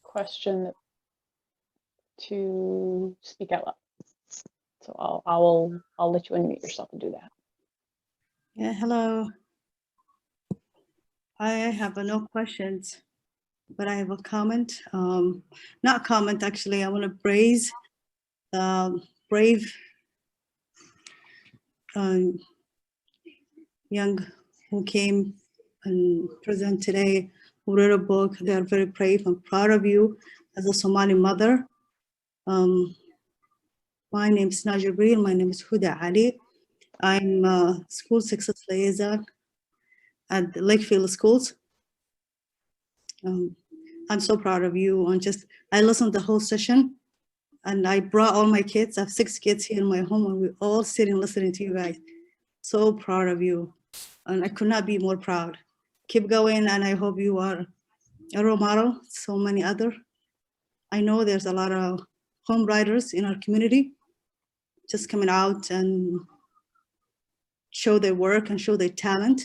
question to speak out loud. So I'll let you unmute yourself and do that. Yeah, hello. I have no questions, but I have a comment. Not comment, actually. I want to praise the brave young who came and present today, who wrote a book. They are very brave. I'm proud of you as a Somali mother. My name is Nigel Green. My name is Huda Ali. I'm a school success liaison at the Lakefield Schools. I'm so proud of you. I listened to the whole session, and I brought all my kids. I have 6 kids here in my home, and we're all sitting listening to you guys. So proud of you, and I could not be more proud. Keep going, and I hope you are a role model. So many other. I know there's a lot of home writers in our community just coming out and show their work and show their talent.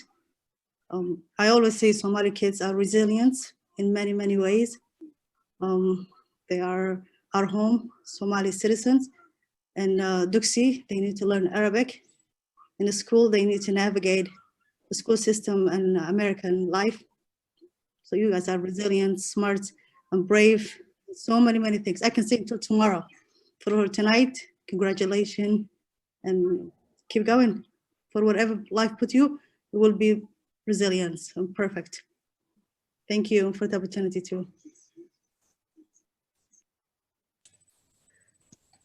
I always say Somali kids are resilient in many, many ways. They are our home Somali citizens. And Duxi, they need to learn Arabic. In the school, they need to navigate the school system and American life. So you guys are resilient, smart, and brave. So many, many things. I can sing till tomorrow. For tonight, congratulations, and keep going. For whatever life put you, it will be resilience and perfect. Thank you for the opportunity too.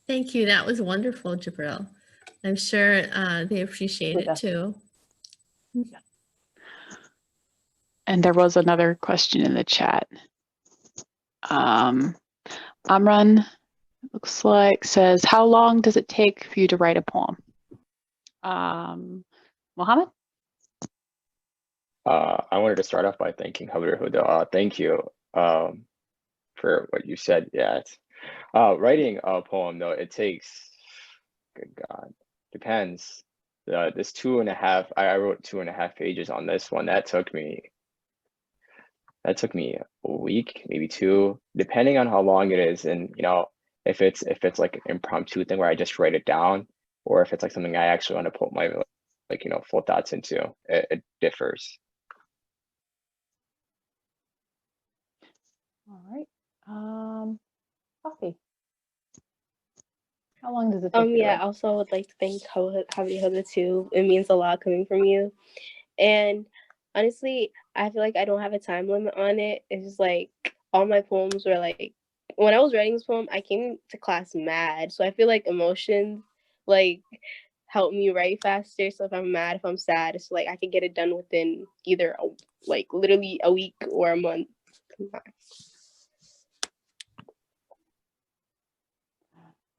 Thank you. That was wonderful, Jibril. I'm sure they appreciate it too. And there was another question in the chat. Amran, looks like, says, how long does it take for you to write a poem? Mohammed? I wanted to start off by thanking Huda. Thank you for what you said. Yeah, writing a poem though, it takes, good God, depends. This 2.5, I wrote 2.5 pages on this one. That took me a week, maybe 2, depending on how long it is. And you know, if it's like an impromptu thing where I just write it down, or if it's like something I actually want to put my full thoughts into, it differs. All right. Coffee. How long does it take you to Yeah, write? I also would like to thank Javi Huda too. It means a lot coming from you. And honestly, I feel like I don't have a time limit on it. It's just like all my poems were like, when I was writing this poem, I came to class mad. So I feel like emotions like help me write faster. So if I'm mad, if I'm sad, it's like I can get it done within either like literally a week or a month.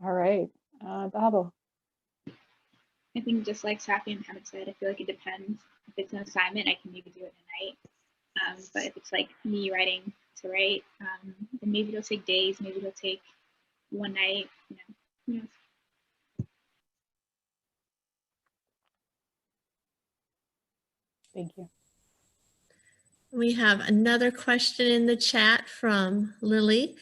All right, Dahabo. I think just like Safi and Mohammed said, I feel like it depends. If it's an assignment, I can maybe do it in a night. But if it's like me writing to write, then maybe it'll take days, maybe it'll take one night, you know, who knows? Thank you. We have another question in the chat from Lily.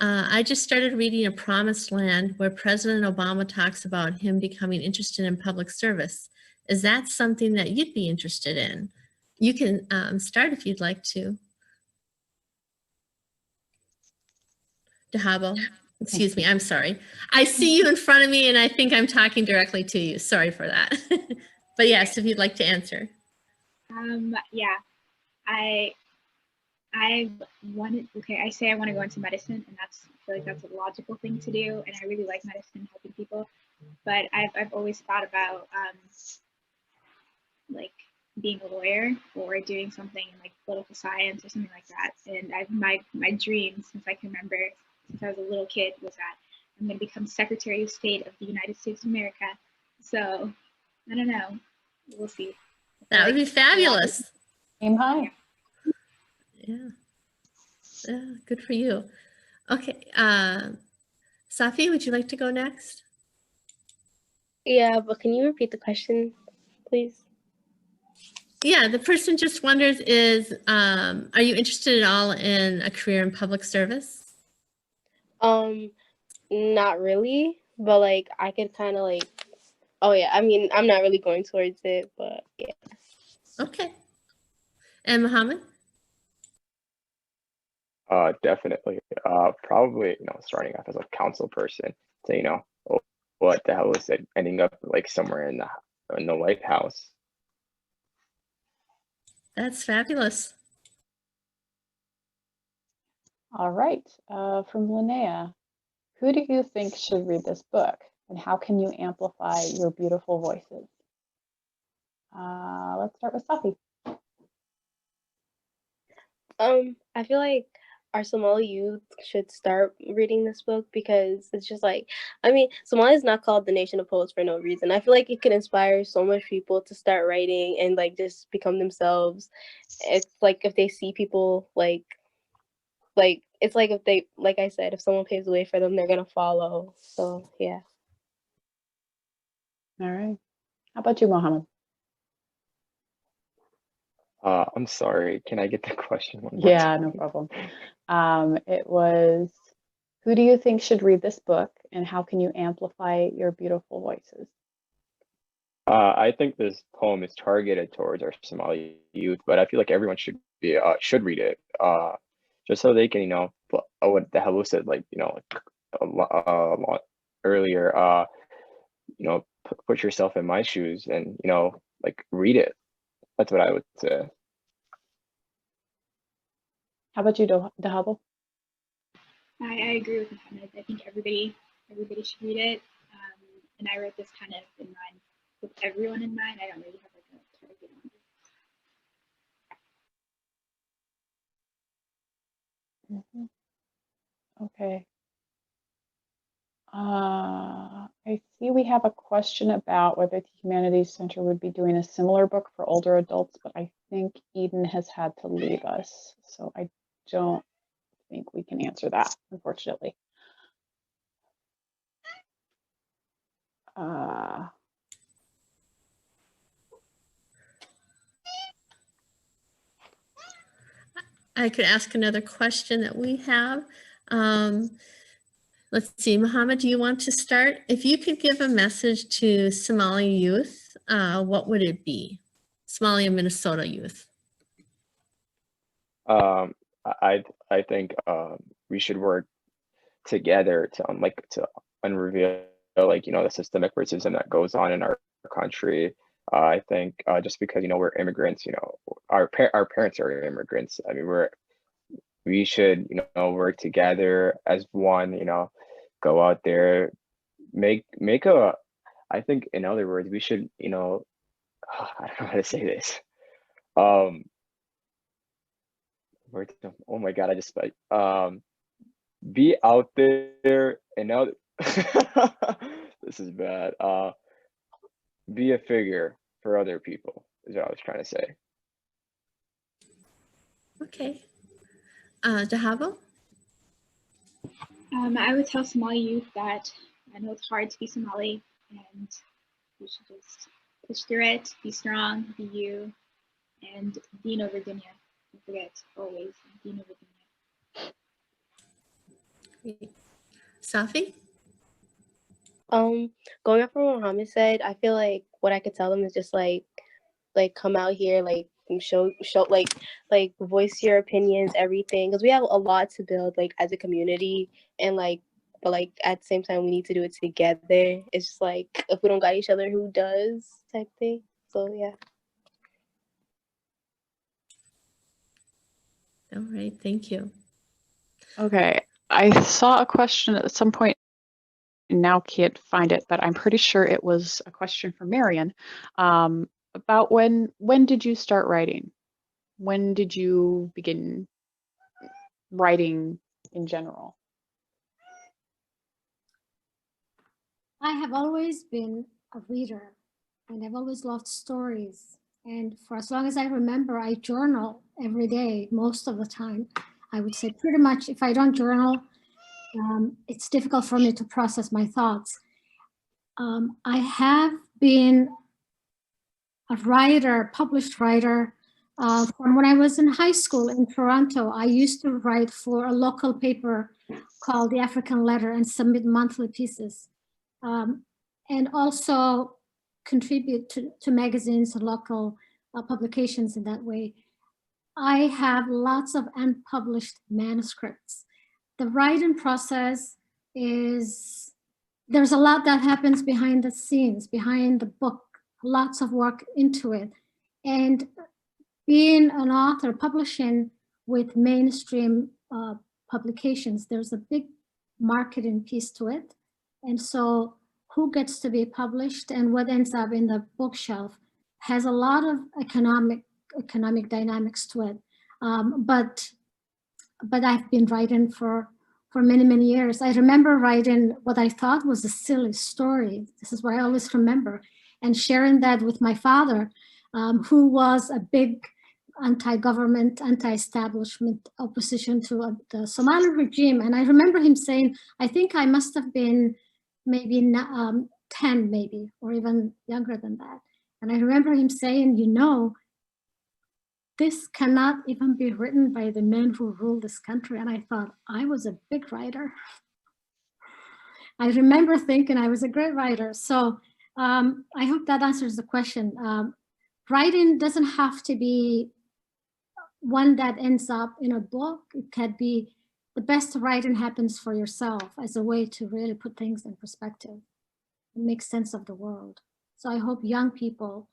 I just started reading A Promised Land, where President Obama talks about him becoming interested in public service. Is that something that you'd be interested in? You can start if you'd like to. Dahabo, excuse me, I'm sorry. I see you in front of me and I think I'm talking directly to you. Sorry for that. But yes, if you'd like to answer. Yeah, I wanted, okay, I say I want to go into medicine, and I feel like that's a logical thing to do, and I really like medicine, helping people, but I've always thought about like being a lawyer or doing something in like political science or something like that. And my dream since I can remember, since I was a little kid, was that I'm going to become Secretary of State of the United States of America. So I don't know, we'll see. That would be fabulous. Aim high. Yeah. Yeah, good for you. Okay, Safi, would you like to go next? Yeah, but can you repeat the question, please? Yeah, the person just wonders are you interested at all in a career in public service? Not really, but like I could kind of like, oh yeah, I mean, I'm not really going towards it, but yeah. Okay. And Mohammed? Definitely. Probably, starting off as a council person to, what the hell is it, ending up like somewhere in the White House. That's fabulous. All right, from Linnea, who do you think should read this book, and how can you amplify your beautiful voices? Let's start with Safi. I feel like our Somali youth should start reading this book because it's just like, I mean, Somalia is not called the nation of poets for no reason. I feel like it can inspire so much people to start writing and like just become themselves. It's like if they see people like it's like if they, like I said, if someone paves the way for them, they're gonna follow. So yeah. All right. How about you, Mohammed? I'm sorry, can I get the question one more Yeah, time? no problem. It was, who do you think should read this book, and how can you amplify your beautiful voices? I think this poem is targeted towards our Somali youth, but I feel like everyone should read it, just so they can, what the hell said, like, a lot earlier, put yourself in my shoes and, like, read it. That's what I would say. How about you, Dahabo? I agree with Mohammed. I think everybody should read it. And I wrote this kind of in mind, with everyone in mind. I don't really have like a target on it. Okay. I see we have a question about whether the Humanities Center would be doing a similar book for older adults, but I think Eden has had to leave us, so I don't think we can answer that, unfortunately. I could ask another question that we have. Let's see, Mohammed, do you want to start? If you could give a message to Somali youth, what would it be? Somali and Minnesota youth. I think we should work together to unreveal the systemic racism that goes on in our country. I think just because we're immigrants, our parents are immigrants. I mean, we should work together as one. Go out there, make a I think, in other words, we should, I don't know how to say this. Oh my God, I just like be out there and out. This is bad. Be a figure for other people is what I was trying to say. Okay. Dahabo? I would tell Somali youth that I know it's hard to be Somali, and you should just push through it, be strong, be you, and Dino Virginia. Don't forget, always, Dino Virginia. Safi? Going off of what Mohammed said, I feel like what I could tell them is just like come out here, like show like voice your opinions, everything, because we have a lot to build like as a community, and but like at the same time we need to do it together. It's just like if we don't got each other, who does, type thing. So yeah. All right, thank you. Okay, I saw a question at some point, now can't find it, but I'm pretty sure it was a question from Marion about when did you start writing? When did you begin writing in general? I have always been a reader, and I've always loved stories. And for as long as I remember, I journal every day, most of the time. I would say pretty much if I don't journal, it's difficult for me to process my thoughts. I have been a writer, published writer, from when I was in high school in Toronto. I used to write for a local paper called The African Letter and submit monthly pieces. And also contribute to magazines and local publications in that way. I have lots of unpublished manuscripts. The writing process is, there's a lot that happens behind the scenes, behind the book, lots of work into it. And being an author, publishing with mainstream publications, there's a big marketing piece to it. And so who gets to be published and what ends up in the bookshelf has a lot of economic dynamics to it. But I've been writing for many, many years. I remember writing what I thought was a silly story. This is what I always remember. And sharing that with my father, who was a big anti-government, anti-establishment opposition to the Somali regime. And I remember him saying, I think I must have been maybe 10 maybe, or even younger than that. And I remember him saying, you know, this cannot even be written by the men who rule this country. And I thought, I was a big writer. I remember thinking I was a great writer. So I hope that answers the question. Writing doesn't have to be one that ends up in a book. It can be, the best writing happens for yourself as a way to really put things in perspective and make sense of the world. So I hope young people,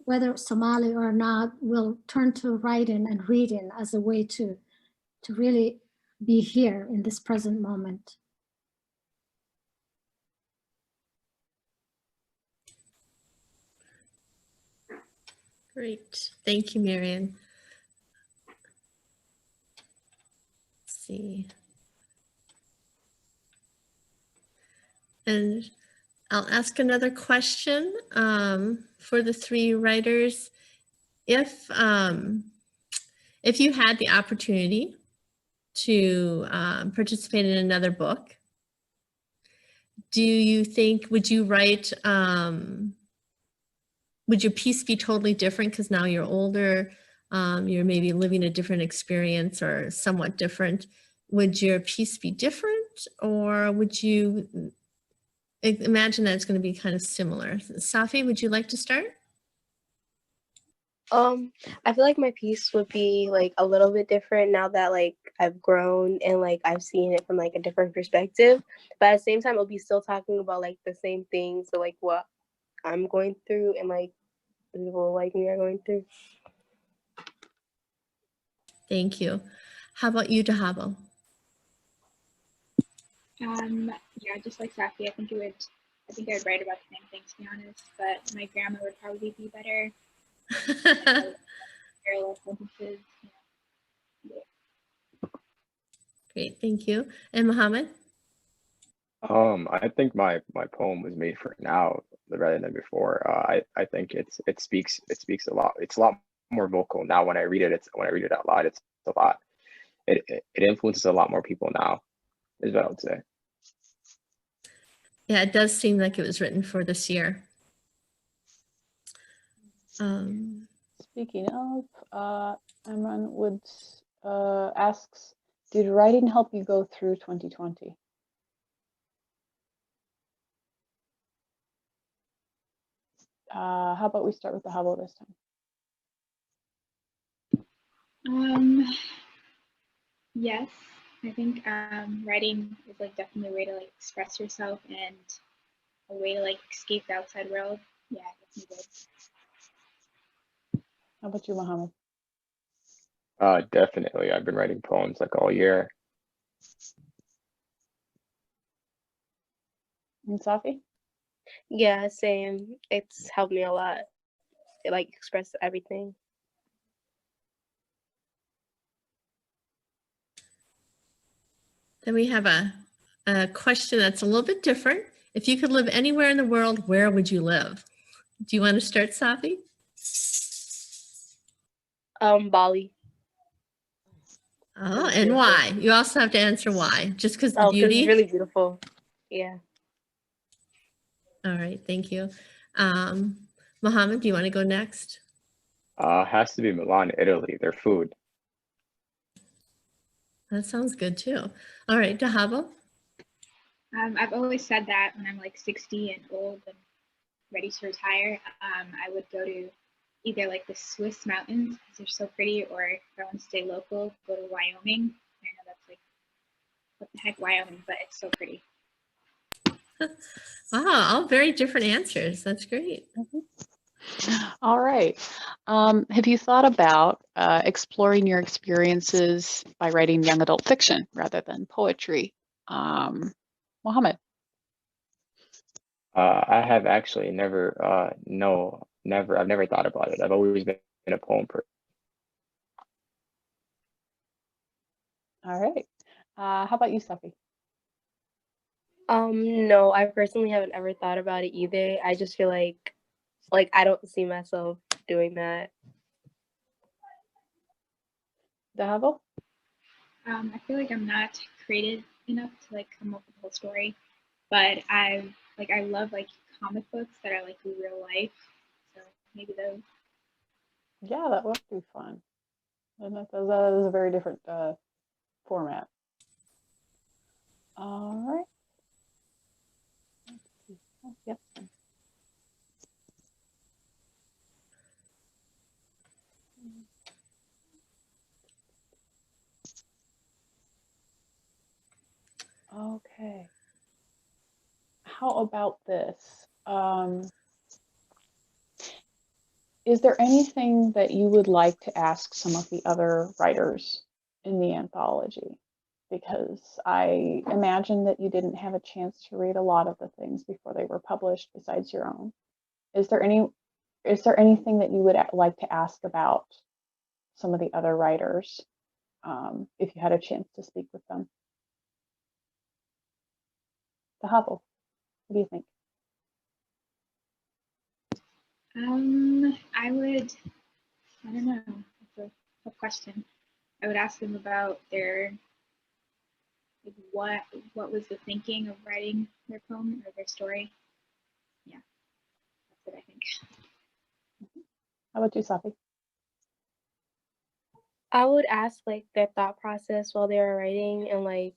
whether Somali or not, will turn to writing and reading as a way to really be here in this present moment. Great, thank you, Marion. Let's see. And I'll ask another question for the three writers. If you had the opportunity to participate in another book, do you think, would you write, would your piece be totally different because now you're older, you're maybe living a different experience or somewhat different? Would your piece be different, or would you imagine that it's going to be kind of similar? Safi, would you like to start? I feel like my piece would be like a little bit different now that like I've grown and like I've seen it from like a different perspective. But at the same time, it'll be still talking about like the same things, so like what I'm going through and like people like me are going through. Thank you. How about you, Dahabo? Yeah, just like Safi, I think it would I think I'd write about the same thing, to be honest, but my grammar would probably be better. Parallel sentences. Great, thank you. And Mohammed? I think my poem was made for now rather than before. I think it speaks a lot. It's a lot more vocal now when I read it. When I read it out loud, it's a lot. It influences a lot more people now, is what I would say. Yeah, it does seem like it was written for this year. Speaking of, Amran Woods asks, did writing help you go through 2020? How about we start with the Hubble this time? Yes, I think writing is like definitely a way to like express yourself and a way to like escape the outside world. Yeah, definitely good. How about you, Mohammed? Definitely. I've been writing poems like all year. And Safi? Yeah, same. It's helped me a lot. It like express everything. Then we have a question that's a little bit different. If you could live anywhere in the world, where would you live? Do you want to start, Safi? Bali. Oh, and why? You also have to answer why. Just because the beauty? Because it's really beautiful. Yeah. All right, thank you. Mohammed, do you want to go next? Has to be Milan, Italy. Their food. That sounds good too. All right, Dahabo? I've always said that when I'm like 60 and old and ready to retire, I would go to either like the Swiss mountains because they're so pretty, or if I want to stay local, go to Wyoming. I know that's like, what the heck, Wyoming, but it's so pretty. Wow, all very different answers. That's great. All right. Have you thought about exploring your experiences by writing young adult fiction rather than poetry? Mohammed? I have actually never, never. I've never thought about it. I've always been a poem person. All right. How about you, Safi? No, I personally haven't ever thought about it either. I just feel like I don't see myself doing that. Dahabo? I feel like I'm not creative enough to like come up with a whole story, but I love like comic books that are like real life, so maybe those. Yeah, that would be fun. And that is a very different format. All right. Yep. Okay. How about this? Is there anything that you would like to ask some of the other writers in the anthology? Because I imagine that you didn't have a chance to read a lot of the things before they were published besides your own. Is there anything that you would like to ask about some of the other writers if you had a chance to speak with them? Dahabo, what do you think? I don't know, that's a question. I would ask them about their, like, what was the thinking of writing their poem or their story. Yeah, that's what I think. How about you, Safi? I would ask like their thought process while they were writing and like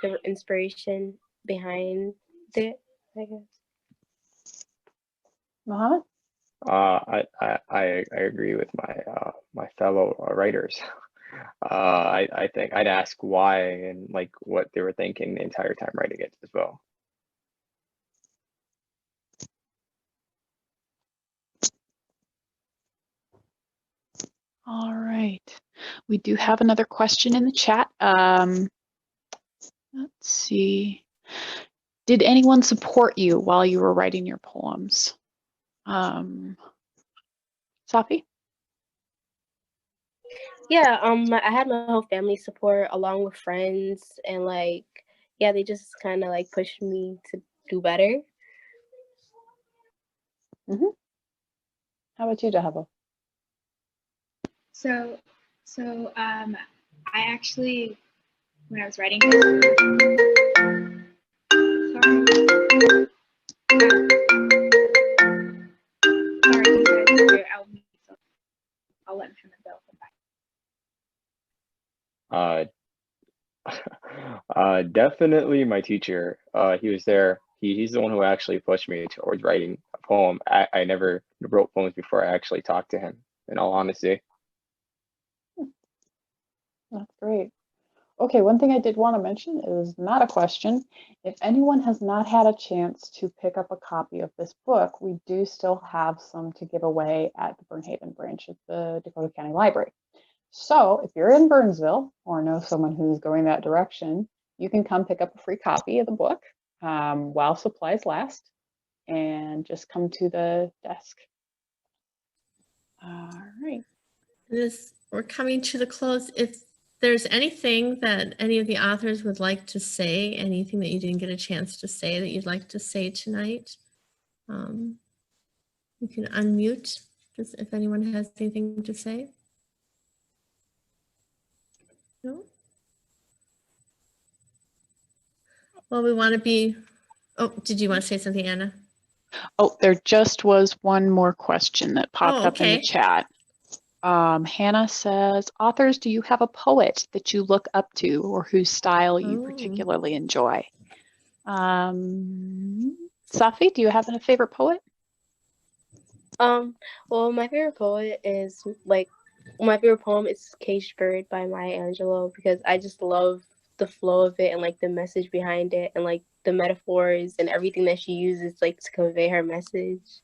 the inspiration behind it, I guess. Mohammed? I agree with my fellow writers. I think I'd ask why and like what they were thinking the entire time writing it as well. All right. We do have another question in the chat. Let's see. Did anyone support you while you were writing your poems? Safi? Yeah, I had my whole family support along with friends, and like, yeah, they just kind of like pushed me to do better. How about you, Dahabo? So I actually, when I was writing I'll let him go. Definitely my teacher. He was there. He's the one who actually pushed me towards writing a poem. I never wrote poems before I actually talked to him, in all honesty. That's great. Okay, one thing I did want to mention is not a question. If anyone has not had a chance to pick up a copy of this book, we do still have some to give away at the Burnhaven branch of the Dakota County Library. So if you're in Burnsville or know someone who's going that direction, you can come pick up a free copy of the book while supplies last, and just come to the desk. All right. We're coming to the close. If there's anything that any of the authors would like to say, anything that you didn't get a chance to say that you'd like to say tonight, you can unmute just if anyone has anything to say. No? Well, we want to be, oh, did you want to say something, Anna? Oh, there just was one more question that popped up in the okay. chat. Hannah says, authors, do you have a poet that you look up to or whose style you particularly enjoy? Safi, do you have a favorite poet? Well, my favorite poet is my favorite poem is Caged Bird by Maya Angelou, because I just love the flow of it and like the message behind it and like the metaphors and everything that she uses like to convey her message.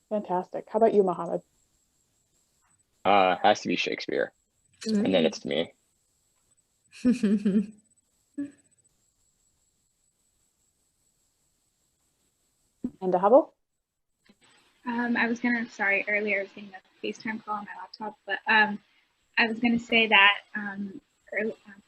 Fantastic. How about you, Mohammed? Has to be Shakespeare, and then it's me. And Dahabo? I was gonna, sorry, earlier I was getting a FaceTime call on my laptop, but I was gonna say that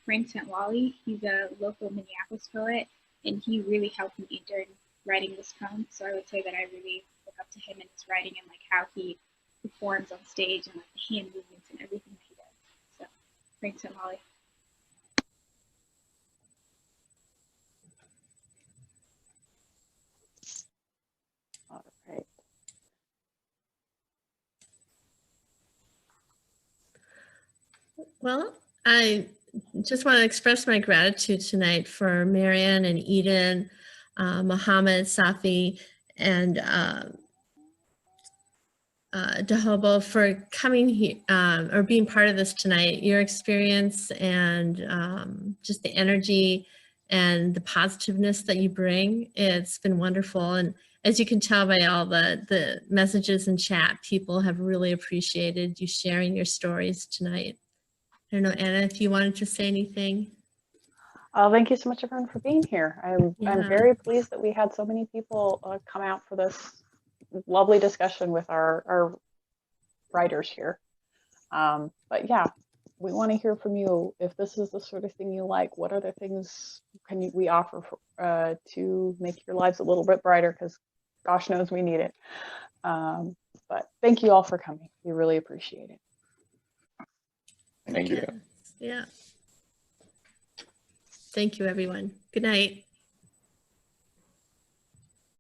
Frank St. Wally, he's a local Minneapolis poet, and he really helped me during writing this poem. So I would say that I really look up to him in his writing and like how he performs on stage and like the hand movements and everything that he does. So Frank St. Wally. All right. Well, I just want to express my gratitude tonight for Marianne and Eden, Mohammed, Safi, and Dahabo for coming here or being part of this tonight. Your experience and just the energy and the positiveness that you bring, it's been wonderful. And as you can tell by all the messages in chat, people have really appreciated you sharing your stories tonight. I don't know, Anna, if you wanted to say anything. Thank you so much, everyone, for being here. I'm very pleased that we had so many people come out for this lovely discussion with our writers here. But yeah, we want to hear from you. If this is the sort of thing you like, what other things we offer to make your lives a little bit brighter? Because gosh knows we need it. But thank you all for coming. We really appreciate it. Thank you. Yeah. Thank you, everyone. Good night.